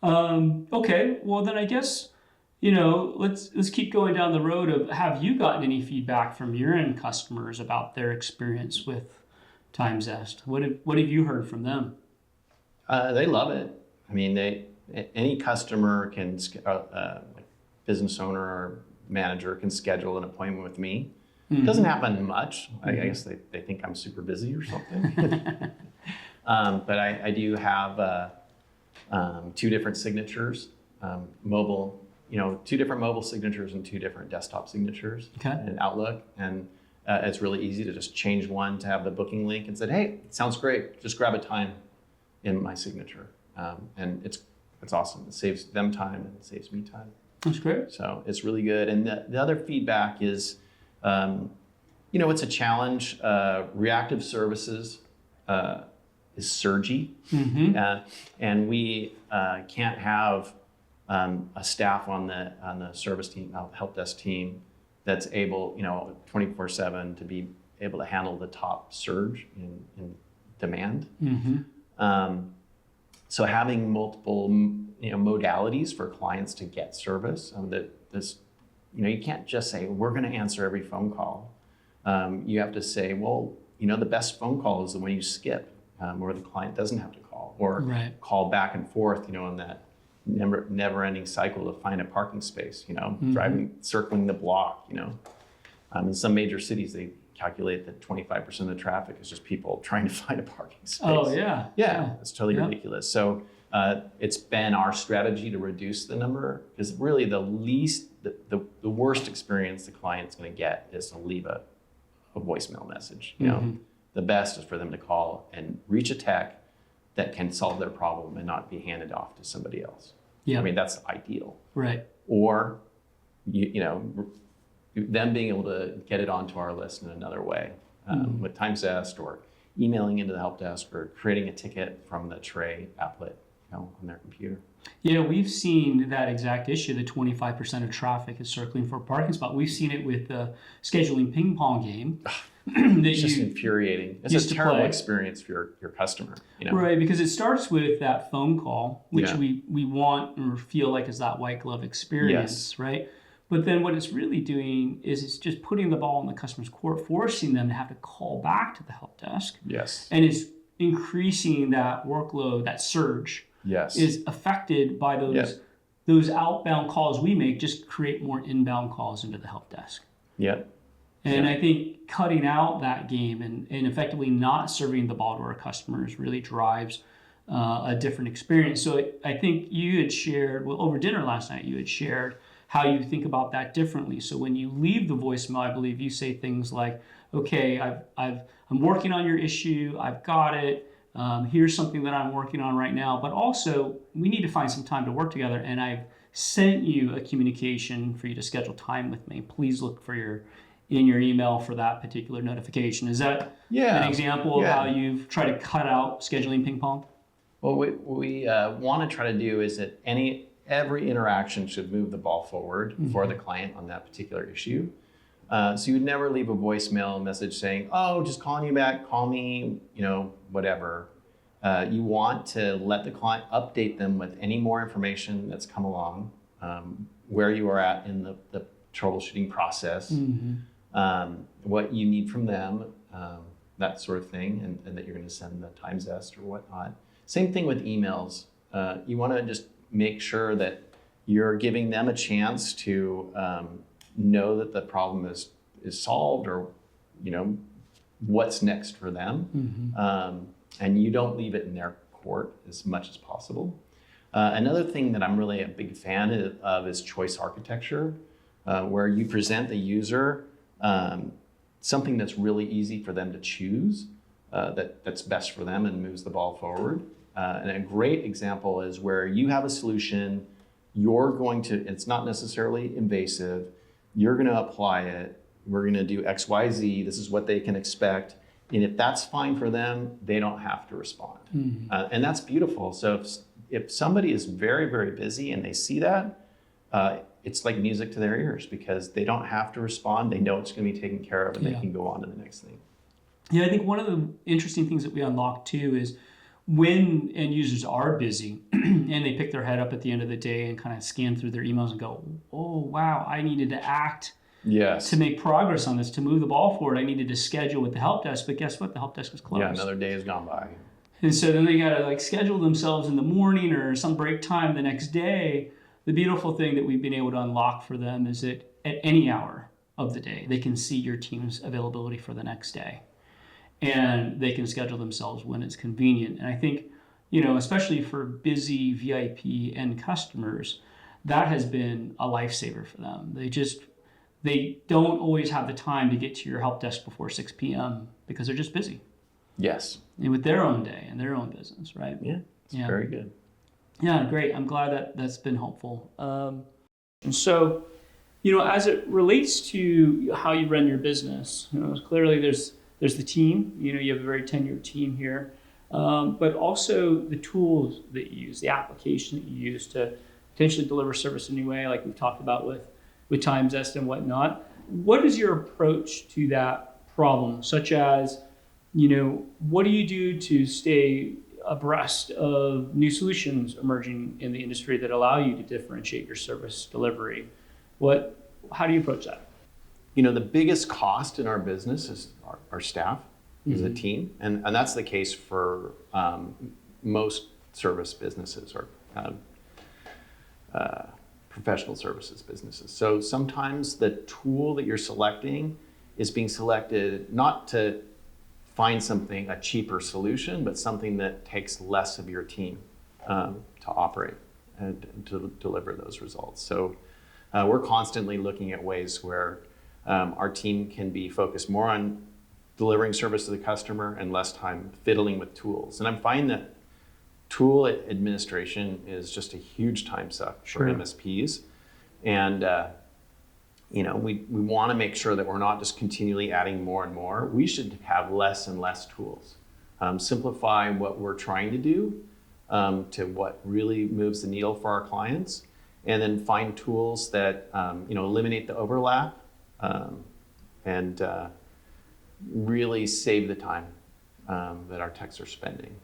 Okay, well then I guess, let's keep going down the road of, have you gotten any feedback from your end customers about their experience with TimeZest? What have you heard from them? They love it. I mean, any customer can, like business owner or manager can schedule an appointment with me. It doesn't happen much. I guess they think I'm super busy or something. But I do have 2 different signatures, mobile 2 different mobile signatures and 2 different desktop signatures in Outlook. And it's really easy to just change one to have the booking link and say, hey, it sounds great. Just grab a time in my signature. And it's awesome. It saves them time and it saves me time. That's great. So it's really good. And the other feedback is, it's a challenge. Reactive services is surgy. And we can't have a staff on the service team, help desk team, that's able, 24/7 to be able to handle the top surge in demand. So having multiple, modalities for clients to get service, you can't just say, we're going to answer every phone call. You have to say, well, the best phone call is the one you skip, where the client doesn't have to call, or call back and forth, in that never-ending cycle to find a parking space, circling the block, in some major cities, they calculate that 25% of the traffic is just people trying to find a parking space. Oh, yeah. Yeah, it's totally ridiculous. So it's been our strategy to reduce the number, because really the worst experience the client's going to get is to leave a voicemail message. The best is for them to call and reach a tech that can solve their problem and not be handed off to somebody else. I mean, that's ideal. Right. Or, them being able to get it onto our list in another way, with TimeZest, or emailing into the help desk, or creating a ticket from the tray applet, on their computer. We've seen that exact issue. The 25% of traffic is circling for a parking spot. We've seen it with the scheduling ping pong game. It's just infuriating. It's a terrible play. Experience for your customer. Right, because it starts with that phone call, which we want or feel like is that white glove experience, right? But then what it's really doing is it's just putting the ball in the customer's court, forcing them to have to call back to the help desk. Yes. And it's increasing that workload, that surge. Yes. Is affected by those outbound calls we make, just create more inbound calls into the help desk. And I think cutting out that game and effectively not serving the ball to our customers really drives a different experience. So I think you had shared, over dinner last night, you had shared how you think about that differently. So when you leave the voicemail, I believe you say things like, okay, I'm working on your issue, I've got it. Here's something that I'm working on right now, but also we need to find some time to work together, and I've sent you a communication for you to schedule time with me. Please look in your email for that particular notification. Is that an example of how you've tried to cut out scheduling ping pong? Well, what we want to try to do is that every interaction should move the ball forward for the client on that particular issue. So you would never leave a voicemail message saying, oh, just calling you back, call me, whatever. You want to let the client update them with any more information that's come along, where you are at in the troubleshooting process, what you need from them, that sort of thing, and that you're going to send the TimeZest or whatnot. Same thing with emails. You want to just make sure that you're giving them a chance to know that the problem is solved, or what's next for them, and you don't leave it in their court as much as possible. Another thing that I'm really a big fan of is choice architecture, where you present the user something that's really easy for them to choose, that's best for them and moves the ball forward. And a great example is where you have a solution, it's not necessarily invasive, you're going to apply it, we're going to do X, Y, Z, this is what they can expect. And if that's fine for them, they don't have to respond. And that's beautiful. So if somebody is very, very busy and they see that, it's like music to their ears, because they don't have to respond. They know it's going to be taken care of, and they can go on to the next thing. Yeah, I think one of the interesting things that we unlock too is when end users are busy and they pick their head up at the end of the day and kind of scan through their emails and go, oh, wow, I needed to act to make progress on this, to move the ball forward. I needed to schedule with the help desk, but guess what? The help desk is closed. Yeah, another day has gone by. And so then they got to schedule themselves in the morning or some break time the next day. The beautiful thing that we've been able to unlock for them is that at any hour of the day, they can see your team's availability for the next day. And they can schedule themselves when it's convenient. And I think, especially for busy VIP end customers, that has been a lifesaver for them. They don't always have the time to get to your help desk before 6 p.m. because they're just busy. Yes. And with their own day and their own business, right? Yeah. It's very good. Yeah, great. I'm glad that that's been helpful. And so, as it relates to how you run your business, clearly there's the team. You have a very tenured team here, but also the tools that you use, the application that you use to potentially deliver service in a new way, like we've talked about with TimeZest and whatnot. What is your approach to that problem, such as, what do you do to stay abreast of new solutions emerging in the industry that allow you to differentiate your service delivery? How do you approach that? The biggest cost in our business is our staff, is a team. And that's the case for most service businesses or professional services businesses. So sometimes the tool that you're selecting is being selected not to find a cheaper solution, but something that takes less of your team to operate and to deliver those results. So we're constantly looking at ways where our team can be focused more on delivering service to the customer and less time fiddling with tools. And I'm finding that tool administration is just a huge time suck for MSPs. And we want to make sure that we're not just continually adding more and more. We should have less and less tools. Simplify what we're trying to do to what really moves the needle for our clients, and then find tools that eliminate the overlap and really save the time that our techs are spending.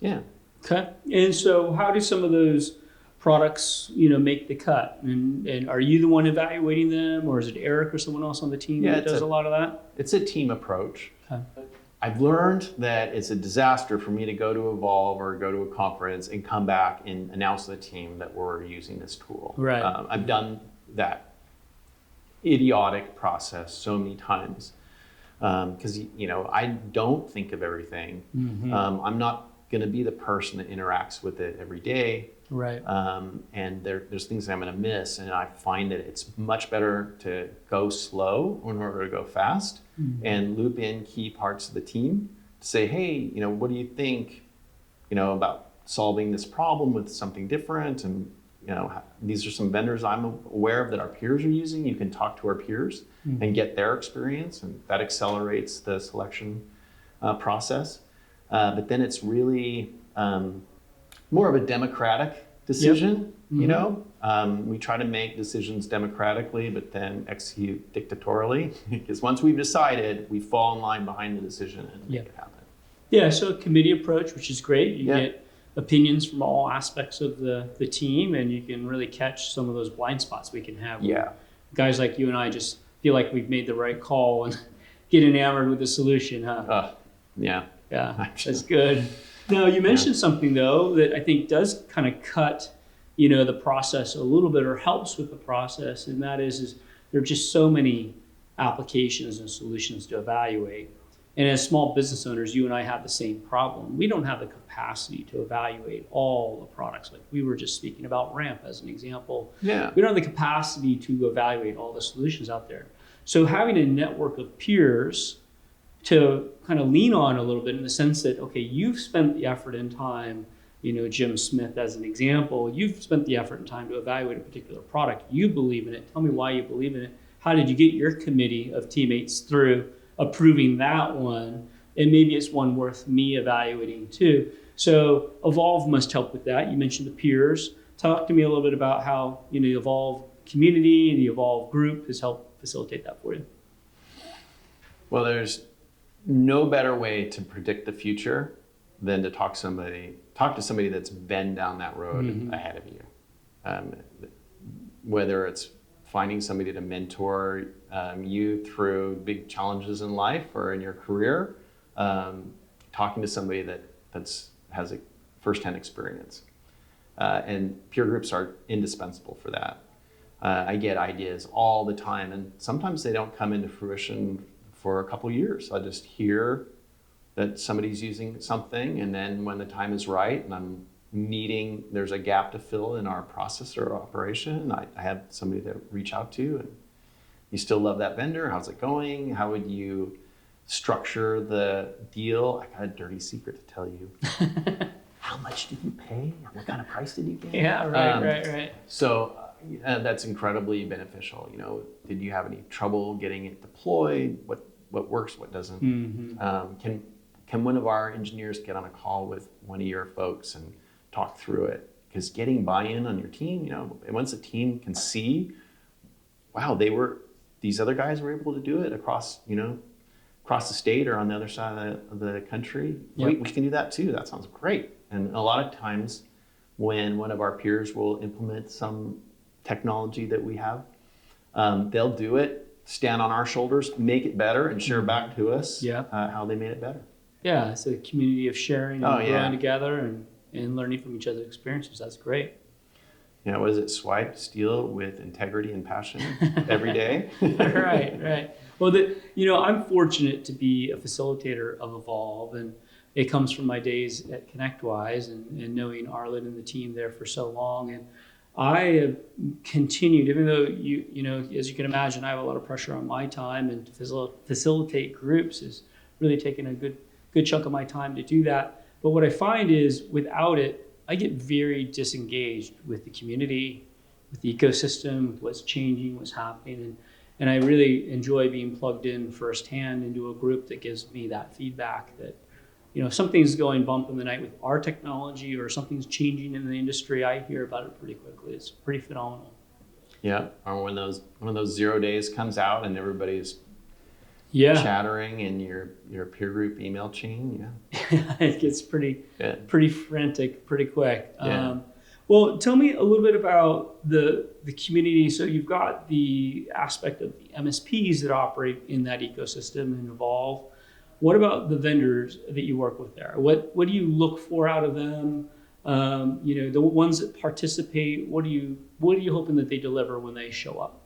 Okay. And so how do some of those products, make the cut? And are you the one evaluating them, or is it Eric or someone else on the team that does a lot of that? It's a team approach. Okay. I've learned that it's a disaster for me to go to Evolve or go to a conference and come back and announce to the team that we're using this tool. Right. I've done that idiotic process so many times because I don't think of everything. I'm not going to be the person that interacts with it every day. Right. And there's things that I'm going to miss, and I find that it's much better to go slow in order to go fast and loop in key parts of the team to say, hey, what do you think, about solving this problem with something different? And these are some vendors I'm aware of that our peers are using. You can talk to our peers and get their experience, and that accelerates the selection process. But then it's really more of a democratic decision. We try to make decisions democratically, but then execute dictatorially. Because once we've decided, we fall in line behind the decision and make it happen. Yeah, so a committee approach, which is great. You get opinions from all aspects of the team, and you can really catch some of those blind spots we can have. Guys like you and I just feel like we've made the right call and get enamored with the solution, huh? Yeah, that's good. Now, you mentioned something, though, that I think does kind of cut, the process a little bit, or helps with the process, and that is there are just so many applications and solutions to evaluate. And as small business owners, you and I have the same problem. We don't have the capacity to evaluate all the products. Like we were just speaking about Ramp as an example. We don't have the capacity to evaluate all the solutions out there. So having a network of peers to kind of lean on a little bit, in the sense that, okay, you've spent the effort and time, Jim Smith as an example, you've spent the effort and time to evaluate a particular product. You believe in it. Tell me why you believe in it. How did you get your committee of teammates through approving that one? And maybe it's one worth me evaluating too. So Evolve must help with that. You mentioned the peers. Talk to me a little bit about how the Evolve community and the Evolve group has helped facilitate that for you. Well, there's no better way to predict the future than to talk to somebody that's been down that road ahead of you. Whether it's finding somebody to mentor you through big challenges in life or in your career, talking to somebody that has a firsthand experience. And peer groups are indispensable for that. I get ideas all the time, and sometimes they don't come into fruition for a couple years. I just hear that somebody's using something, and then when the time is right and I'm there's a gap to fill in our process or operation, I have somebody to reach out to. And you still love that vendor? How's it going? How would you structure the deal? I got a dirty secret to tell you. How much did you pay? What kind of price did you get? Yeah, right. So that's incredibly beneficial. You know, did you have any trouble getting it deployed? What works, what doesn't? Can one of our engineers get on a call with one of your folks and talk through it? Because getting buy-in on your team, you know, and once a team can see, wow, these other guys were able to do it across the state or on the other side of the country. Yep. We can do that too. That sounds great. And a lot of times when one of our peers will implement some technology that we have, they'll do it, stand on our shoulders, make it better, and share back to us how they made it better. Yeah, it's a community of sharing and Oh, yeah. growing together and learning from each other's experiences. That's great. You know, what is it? Swipe, steal with integrity and passion every day. Right. Well, I'm fortunate to be a facilitator of Evolve, and it comes from my days at ConnectWise and knowing Arlen and the team there for so long. And I have continued, even though as you can imagine, I have a lot of pressure on my time, and to facilitate groups is really taking a good chunk of my time to do that. But what I find is without it, I get very disengaged with the community, with the ecosystem, with what's changing, what's happening. And I really enjoy being plugged in firsthand into a group that gives me that feedback that, if something's going bump in the night with our technology or something's changing in the industry, I hear about it pretty quickly. It's pretty phenomenal. Yeah, or when one of those 0 days comes out and everybody's chattering in your peer group email chain. It gets pretty frantic pretty quick. Yeah. Well, tell me a little bit about the community. So you've got the aspect of the MSPs that operate in that ecosystem and Evolve. What about the vendors that you work with there? What do you look for out of them? The ones that participate, what are you hoping that they deliver when they show up?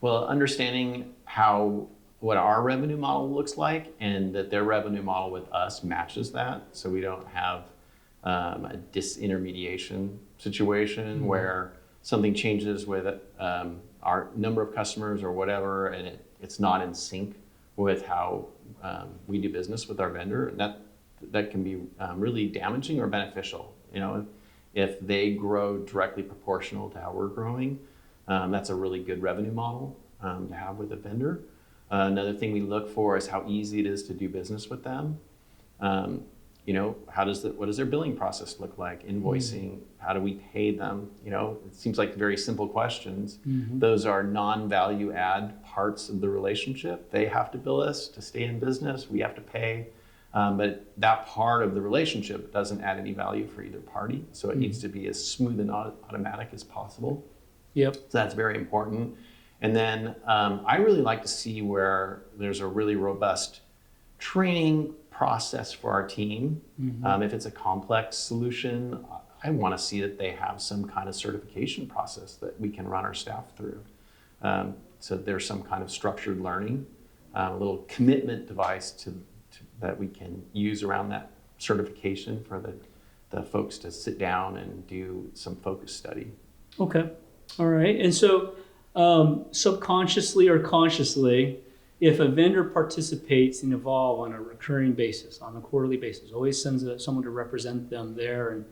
Well, understanding what our revenue model looks like and that their revenue model with us matches that, so we don't have a disintermediation situation where something changes with our number of customers or whatever, and it's not in sync with how we do business with our vendor. And that can be really damaging or beneficial. If they grow directly proportional to how we're growing, that's a really good revenue model to have with a vendor. Another thing we look for is how easy it is to do business with them. What does their billing process look like? Invoicing, how do we pay them? It seems like very simple questions. Those are non-value add parts of the relationship. They have to bill us to stay in business. We have to pay. But that part of the relationship doesn't add any value for either party. So it needs to be as smooth and automatic as possible. Yep. So that's very important. And then I really like to see where there's a really robust training process for our team. If it's a complex solution, I want to see that they have some kind of certification process that we can run our staff through. So there's some kind of structured learning, a little commitment device that we can use around that certification for the folks to sit down and do some focus study. Okay. All right. And so subconsciously or consciously, if a vendor participates in Evolve on a recurring basis, on a quarterly basis, always sends someone to represent them there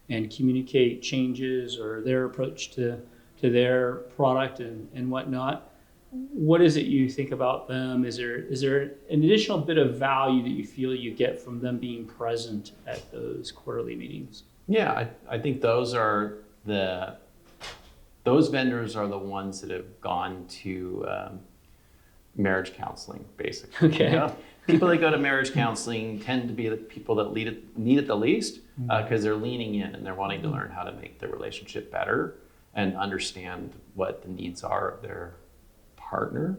and communicate changes or their approach to their product and whatnot, what is it you think about them? Is there an additional bit of value that you feel you get from them being present at those quarterly meetings? Yeah, I think those vendors are the ones that have gone to marriage counseling, basically. Okay. People that go to marriage counseling tend to be the people that need it the least because they're leaning in and they're wanting to learn how to make the relationship better and understand what the needs are of their partner.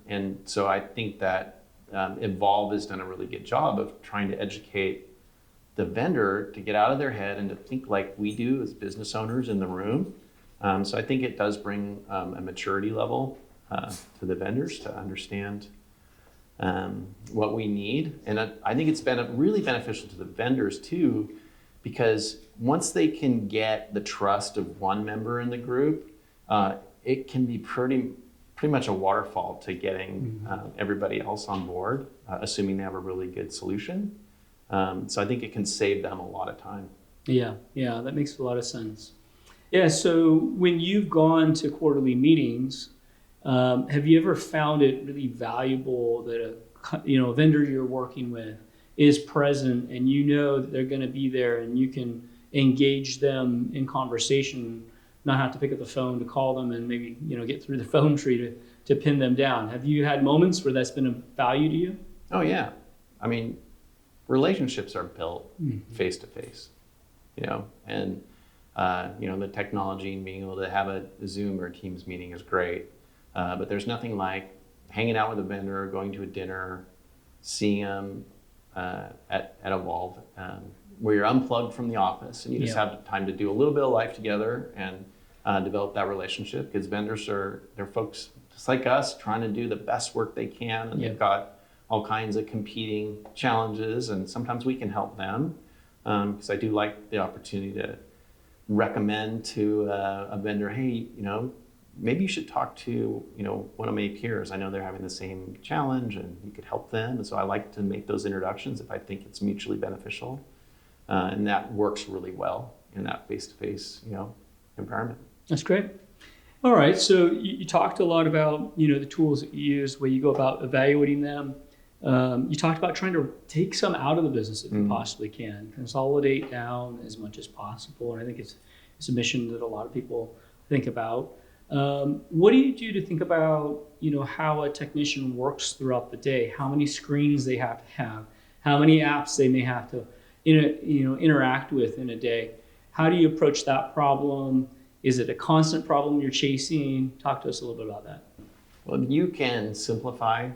And so I think that Evolve has done a really good job of trying to educate the vendor to get out of their head and to think like we do as business owners in the room. So I think it does bring a maturity level to the vendors to understand what we need. And I think it's been really beneficial to the vendors too, because once they can get the trust of one member in the group, it can be pretty much a waterfall to getting everybody else on board, assuming they have a really good solution. So I think it can save them a lot of time. Yeah, that makes a lot of sense. Yeah, so when you've gone to quarterly meetings, have you ever found it really valuable that a vendor you're working with is present and you know that they're going to be there and you can engage them in conversation, not have to pick up the phone to call them and maybe get through the phone tree to pin them down? Have you had moments where that's been of value to you? Oh yeah, I mean, relationships are built face to face, and the technology and being able to have a Zoom or a Teams meeting is great, but there's nothing like hanging out with a vendor, going to a dinner, seeing them at Evolve, where you're unplugged from the office and you just have time to do a little bit of life together and develop that relationship, because vendors they're folks just like us trying to do the best work they can, and they've got all kinds of competing challenges, and sometimes we can help them, because I do like the opportunity to recommend to a vendor, hey, maybe you should talk to one of my peers. I know they're having the same challenge and you could help them. And so I like to make those introductions if I think it's mutually beneficial, and that works really well in that face-to-face environment. That's great. All right, so you talked a lot about the tools that you use, where you go about evaluating them. You talked about trying to take some out of the business if you possibly can, consolidate down as much as possible. And I think it's a mission that a lot of people think about. What do you do to think about, how a technician works throughout the day? How many screens they have to have? How many apps they may have to, interact with in a day? How do you approach that problem? Is it a constant problem you're chasing? Talk to us a little bit about that. Well, you can simplify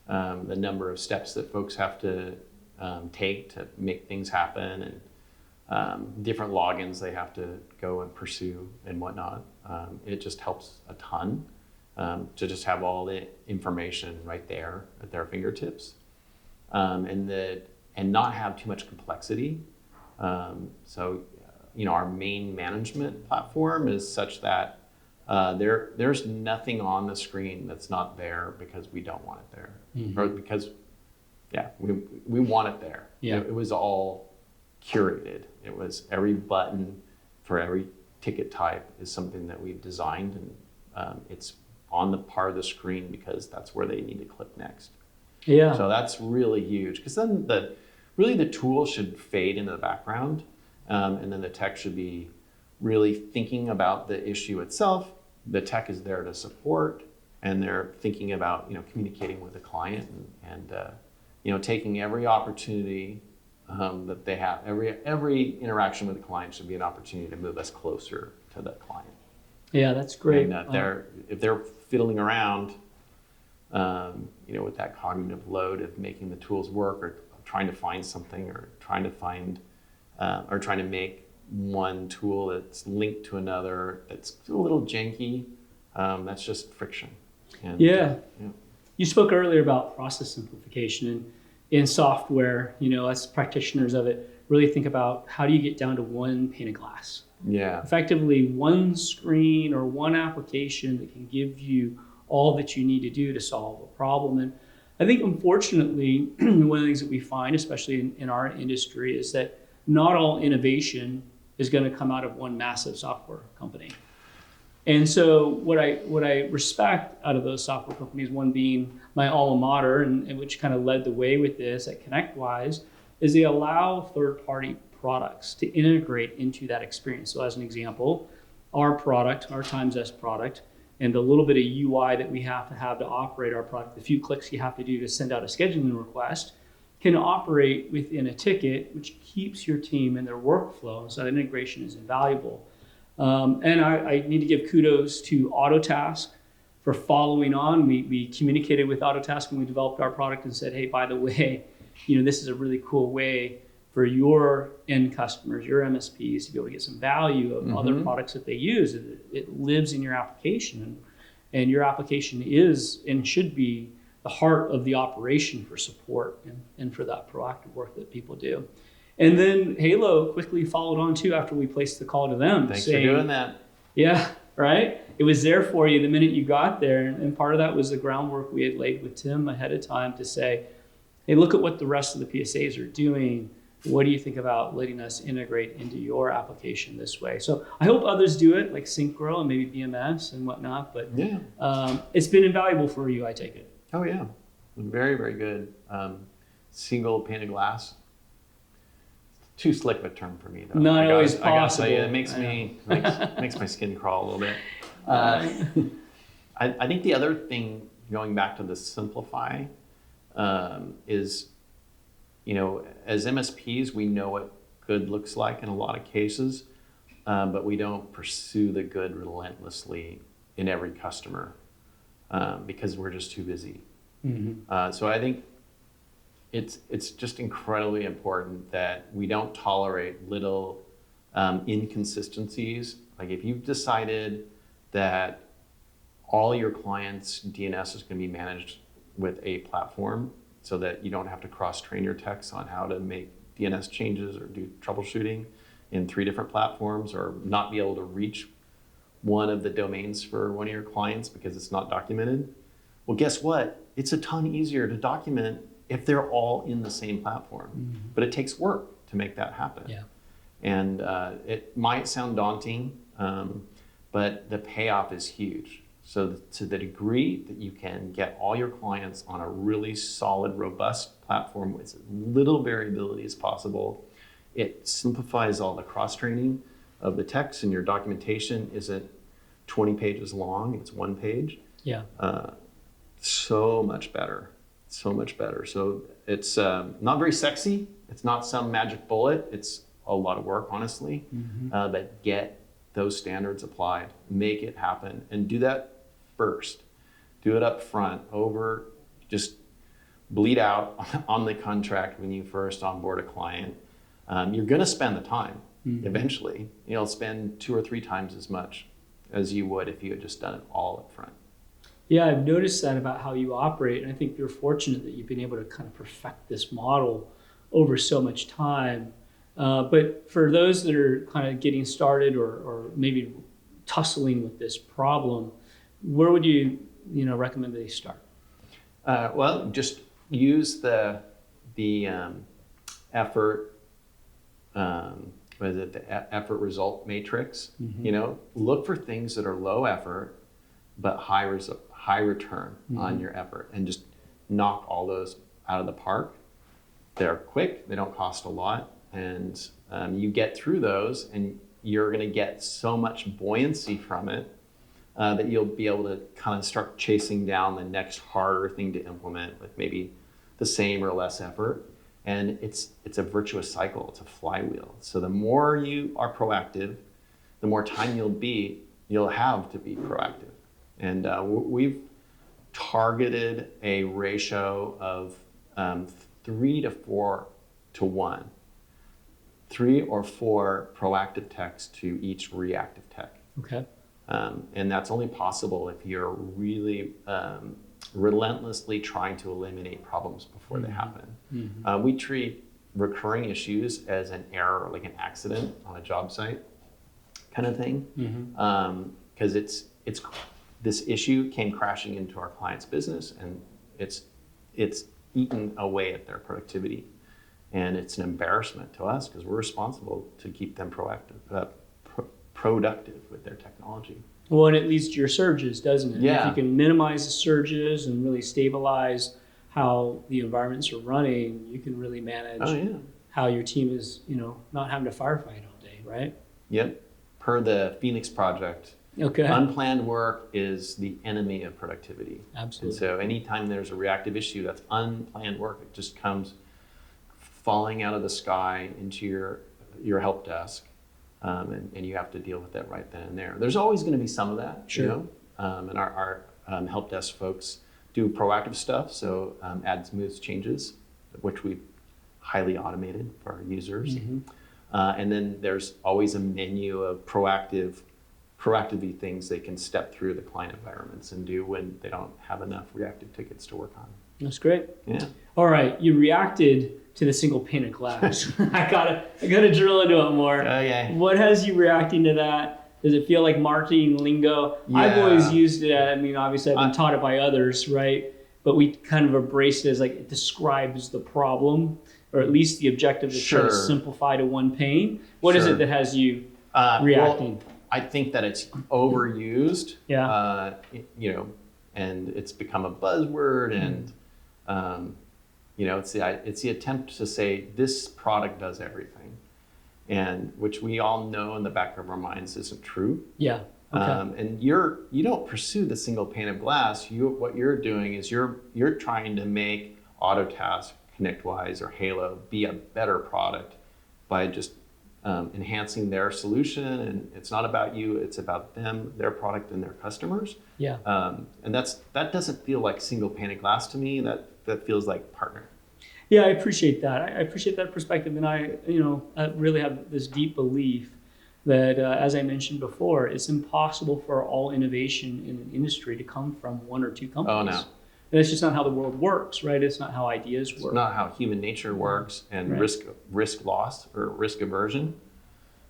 the number of steps that folks have to take to make things happen, and different logins they have to go and pursue and whatnot. It just helps a ton to just have all the information right there at their fingertips, and not have too much complexity. So, our main management platform is such that there's nothing on the screen that's not there because we don't want it there, or because, we want it there. It was all curated. It was every button for every ticket type is something that we've designed, and it's on the part of the screen because that's where they need to click next. Yeah. So that's really huge, because then the tool should fade into the background, and then the tech should be really thinking about the issue itself. The tech is there to support, and they're thinking about communicating with the client and taking every opportunity that they have. Every interaction with the client should be an opportunity to move us closer to the client. Yeah, that's great. And if they're fiddling around, with that cognitive load of making the tools work, or trying to find something, or trying to make one tool that's linked to another that's a little janky, that's just friction. And, You spoke earlier about process simplification, and in software, as practitioners of it, really think about how do you get down to one pane of glass? Yeah. Effectively, one screen or one application that can give you all that you need to do to solve a problem. And I think, unfortunately, one of the things that we find, especially in our industry, is that not all innovation is going to come out of one massive software company. And so what I respect out of those software companies, one being my alma mater, and which kind of led the way with this at ConnectWise, is they allow third-party products to integrate into that experience. So as an example, our product, our TimeZest product, and the little bit of UI that we have to operate our product, the few clicks you have to do to send out a scheduling request, can operate within a ticket, which keeps your team in their workflow. So that integration is invaluable. And I need to give kudos to Autotask for following on. We communicated with Autotask when we developed our product and said, hey, by the way, this is a really cool way for your end customers, your MSPs, to be able to get some value of other products that they use. It lives in your application, and your application is and should be the heart of the operation for support and for that proactive work that people do. And then Halo quickly followed on too after we placed the call to them. Thanks saying, for doing that. Yeah, right? It was there for you the minute you got there. And part of that was the groundwork we had laid with Tim ahead of time to say, hey, look at what the rest of the PSAs are doing. What do you think about letting us integrate into your application this way? So I hope others do it, like Synchro and maybe BMS and whatnot. But Yeah. it's been invaluable for you, I take it. Oh yeah, very, very good. Single pane of glass. Too slick of a term for me though. Not always I gotta tell you, possible. it makes makes my skin crawl a little bit. I think the other thing, going back to the simplify, is, as MSPs, we know what good looks like in a lot of cases, but we don't pursue the good relentlessly in every customer because we're just too busy. Mm-hmm. So I think it's just incredibly important that we don't tolerate little inconsistencies. Like if you've decided that all your clients' DNS is going to be managed with a platform so that you don't have to cross-train your techs on how to make DNS changes or do troubleshooting in 3 different platforms, or not be able to reach one of the domains for one of your clients because it's not documented. Well, guess what? It's a ton easier to document if they're all in the same platform. Mm-hmm. But it takes work to make that happen. Yeah. And it might sound daunting, but the payoff is huge. So to the degree that you can get all your clients on a really solid, robust platform with as little variability as possible, it simplifies all the cross-training of the text, and your documentation isn't 20 pages long, it's 1 page. Yeah. So much better, so much better. So it's not very sexy. It's not some magic bullet. It's a lot of work, honestly, but get those standards applied, make it happen, and do that first. Do it up front, just bleed out on the contract when you first onboard a client. You're gonna spend the time eventually. You'll spend 2 or 3 times as much as you would if you had just done it all up front. Yeah, I've noticed that about how you operate, and I think you're fortunate that you've been able to kind of perfect this model over so much time. But for those that are kind of getting started or maybe tussling with this problem, where would you recommend they start? Well, just use the effort. The effort result matrix? Look for things that are low effort but high return on your effort, and just knock all those out of the park. They're quick, they don't cost a lot, and you get through those and you're going to get so much buoyancy from it that you'll be able to kind of start chasing down the next harder thing to implement with maybe the same or less effort. And it's a virtuous cycle, it's a flywheel. So the more you are proactive, the more time you'll have to be proactive. And we've targeted a ratio of 3 to 4 to 1. 3 or 4 proactive techs to each reactive tech. Okay. And that's only possible if you're really relentlessly trying to eliminate problems before they happen. We treat recurring issues as an error, like an accident on a job site kind of thing. Because this issue came crashing into our client's business, and it's eaten away at their productivity. And it's an embarrassment to us because we're responsible to keep them productive with their technology. Well, and it leads to your surges, doesn't it? Yeah. If you can minimize the surges and really stabilize how the environments are running, you can really manage how your team is, not having to firefight all day, right? Yep. Per the Phoenix Project, Okay. unplanned work is the enemy of productivity. Absolutely. And so anytime there's a reactive issue, that's unplanned work. It just comes falling out of the sky into your help desk. And you have to deal with that right then and there. There's always going to be some of that, Sure. And our help desk folks do proactive stuff, so add smooth changes, which we've highly automated for our users. And then there's always a menu of proactive proactively things they can step through the client environments and do when they don't have enough reactive tickets to work on. That's great. Yeah. All right, you reacted to the single pane of glass. I gotta drill into it more. Okay. What has you reacting to that? Does it feel like marketing lingo? I've Yeah. always used it. I mean, obviously, I've been taught it by others, right? But we kind of embrace it as like it describes the problem, or at least the objective is try to Sure. simplify to one pane. What is Sure. it that has you Well, reacting? I think that it's overused. Yeah. And it's become a buzzword, and it's the attempt to say this product does everything, and which we all know in the back of our minds isn't true. Yeah. Okay. And you don't pursue the single pane of glass. What you're doing is you're trying to make Autotask, ConnectWise, or Halo be a better product by just enhancing their solution. And it's not about you; it's about them, their product, and their customers. Yeah. And that doesn't feel like single pane of glass to me. That feels like partner. Yeah, I appreciate that. I appreciate that perspective, and I really have this deep belief that, as I mentioned before, it's impossible for all innovation in an industry to come from one or two companies. Oh, no. That's just not how the world works, right? It's not how ideas work. It's not how human nature works, and Right. risk loss or risk aversion.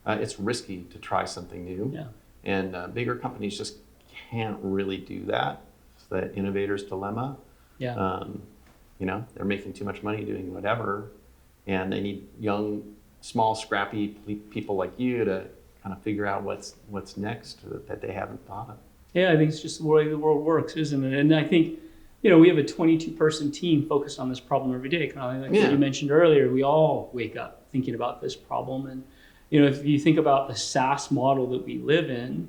It's risky to try something new, Yeah. and bigger companies just can't really do that. It's the innovator's dilemma. Yeah. They're making too much money doing whatever, and they need young, small, scrappy people like you to kind of figure out what's next that they haven't thought of. Yeah, I think it's just the way the world works, isn't it? And I think, we have a 22-person team focused on this problem every day. Kind of like Yeah. what you mentioned earlier, we all wake up thinking about this problem. And, if you think about the SaaS model that we live in,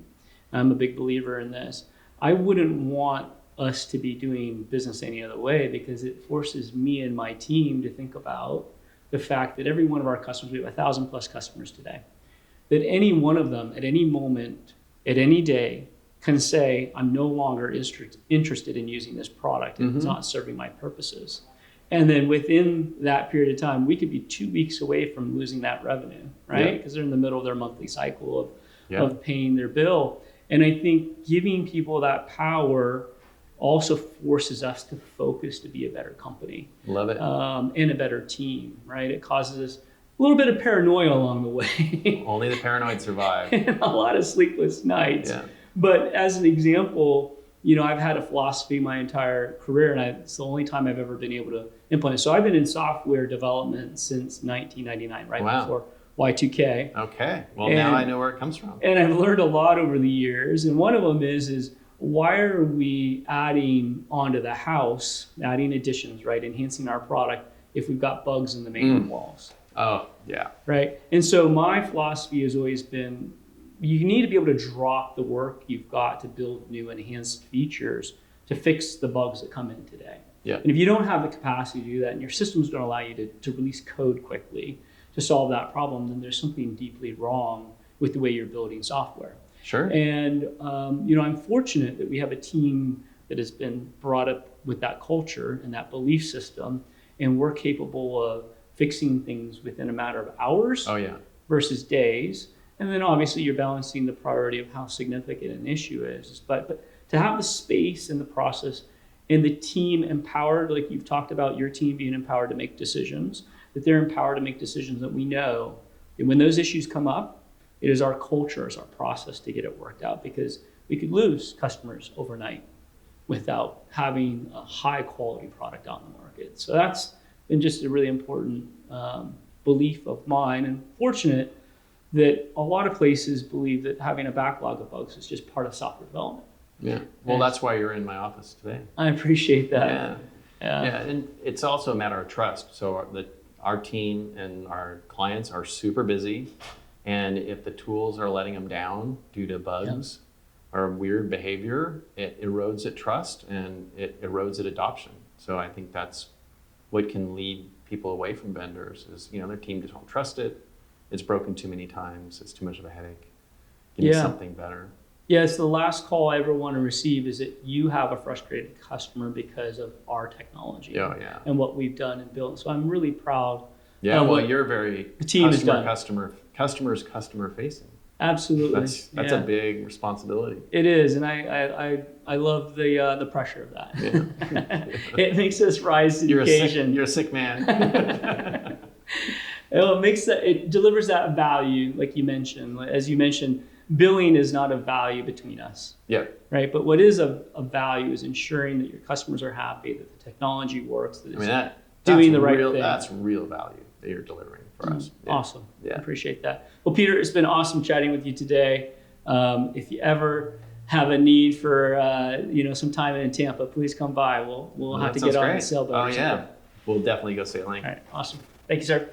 I'm a big believer in this. I wouldn't want us to be doing business any other way, because it forces me and my team to think about the fact that every one of our customers, we have 1,000+ customers today, that any one of them at any moment, at any day, can say, I'm no longer interested in using this product. It's not serving my purposes. And then within that period of time, we could be 2 weeks away from losing that revenue, right? Because they're in the middle of their monthly cycle of paying their bill. And I think giving people that power also forces us to focus to be a better company. Love it. And a better team, right? It causes us a little bit of paranoia along the way. Only the paranoid survive. And a lot of sleepless nights. Yeah. But as an example, I've had a philosophy my entire career, and it's the only time I've ever been able to implement. So I've been in software development since 1999, right before Y2K. Okay. Well, now I know where it comes from. And I've learned a lot over the years. And one of them is why are we adding onto the house, adding additions, right, enhancing our product if we've got bugs in the main walls? Oh, yeah. Right. And so my philosophy has always been, you need to be able to drop the work you've got to build new enhanced features to fix the bugs that come in today. Yeah. And if you don't have the capacity to do that, and your systems don't allow you to release code quickly to solve that problem, then there's something deeply wrong with the way you're building software. Sure. And I'm fortunate that we have a team that has been brought up with that culture and that belief system, and we're capable of fixing things within a matter of hours versus days. And then obviously you're balancing the priority of how significant an issue is. But to have the space and the process and the team empowered, like you've talked about your team being empowered to make decisions, that they're empowered to make decisions that we know that when those issues come up, it is our culture, it's our process to get it worked out, because we could lose customers overnight without having a high quality product on the market. So that's been just a really important belief of mine, and fortunate that a lot of places believe that having a backlog of bugs is just part of software development. Yeah. Well, that's why you're in my office today. I appreciate that. Yeah. And it's also a matter of trust. So our team and our clients are super busy, and if the tools are letting them down due to bugs or weird behavior, it erodes at trust and it erodes at adoption. So I think that's what can lead people away from vendors is, their team just won't trust it. It's broken too many times. It's too much of a headache. Give me something better. Yeah, it's the last call I ever want to receive is that you have a frustrated customer because of our technology and what we've done and built. So I'm really proud. Yeah, well, you're very the team is done. customer facing. Absolutely. That's a big responsibility. It is, and I love the pressure of that. Yeah. It makes us rise to the occasion. You're a sick man. It delivers that value, like you mentioned. As you mentioned, billing is not a value between us. Yeah. Right. But what is a value is ensuring that your customers are happy, that the technology works, that it's doing the right thing. That's real value that you're delivering for us. Yeah. Awesome. Yeah. Appreciate that. Well, Peter, it's been awesome chatting with you today. If you ever have a need for some time in Tampa, please come by. We'll have to get on the sailboat. Oh yeah, we'll definitely go sailing. All right. Awesome. Thank you, sir.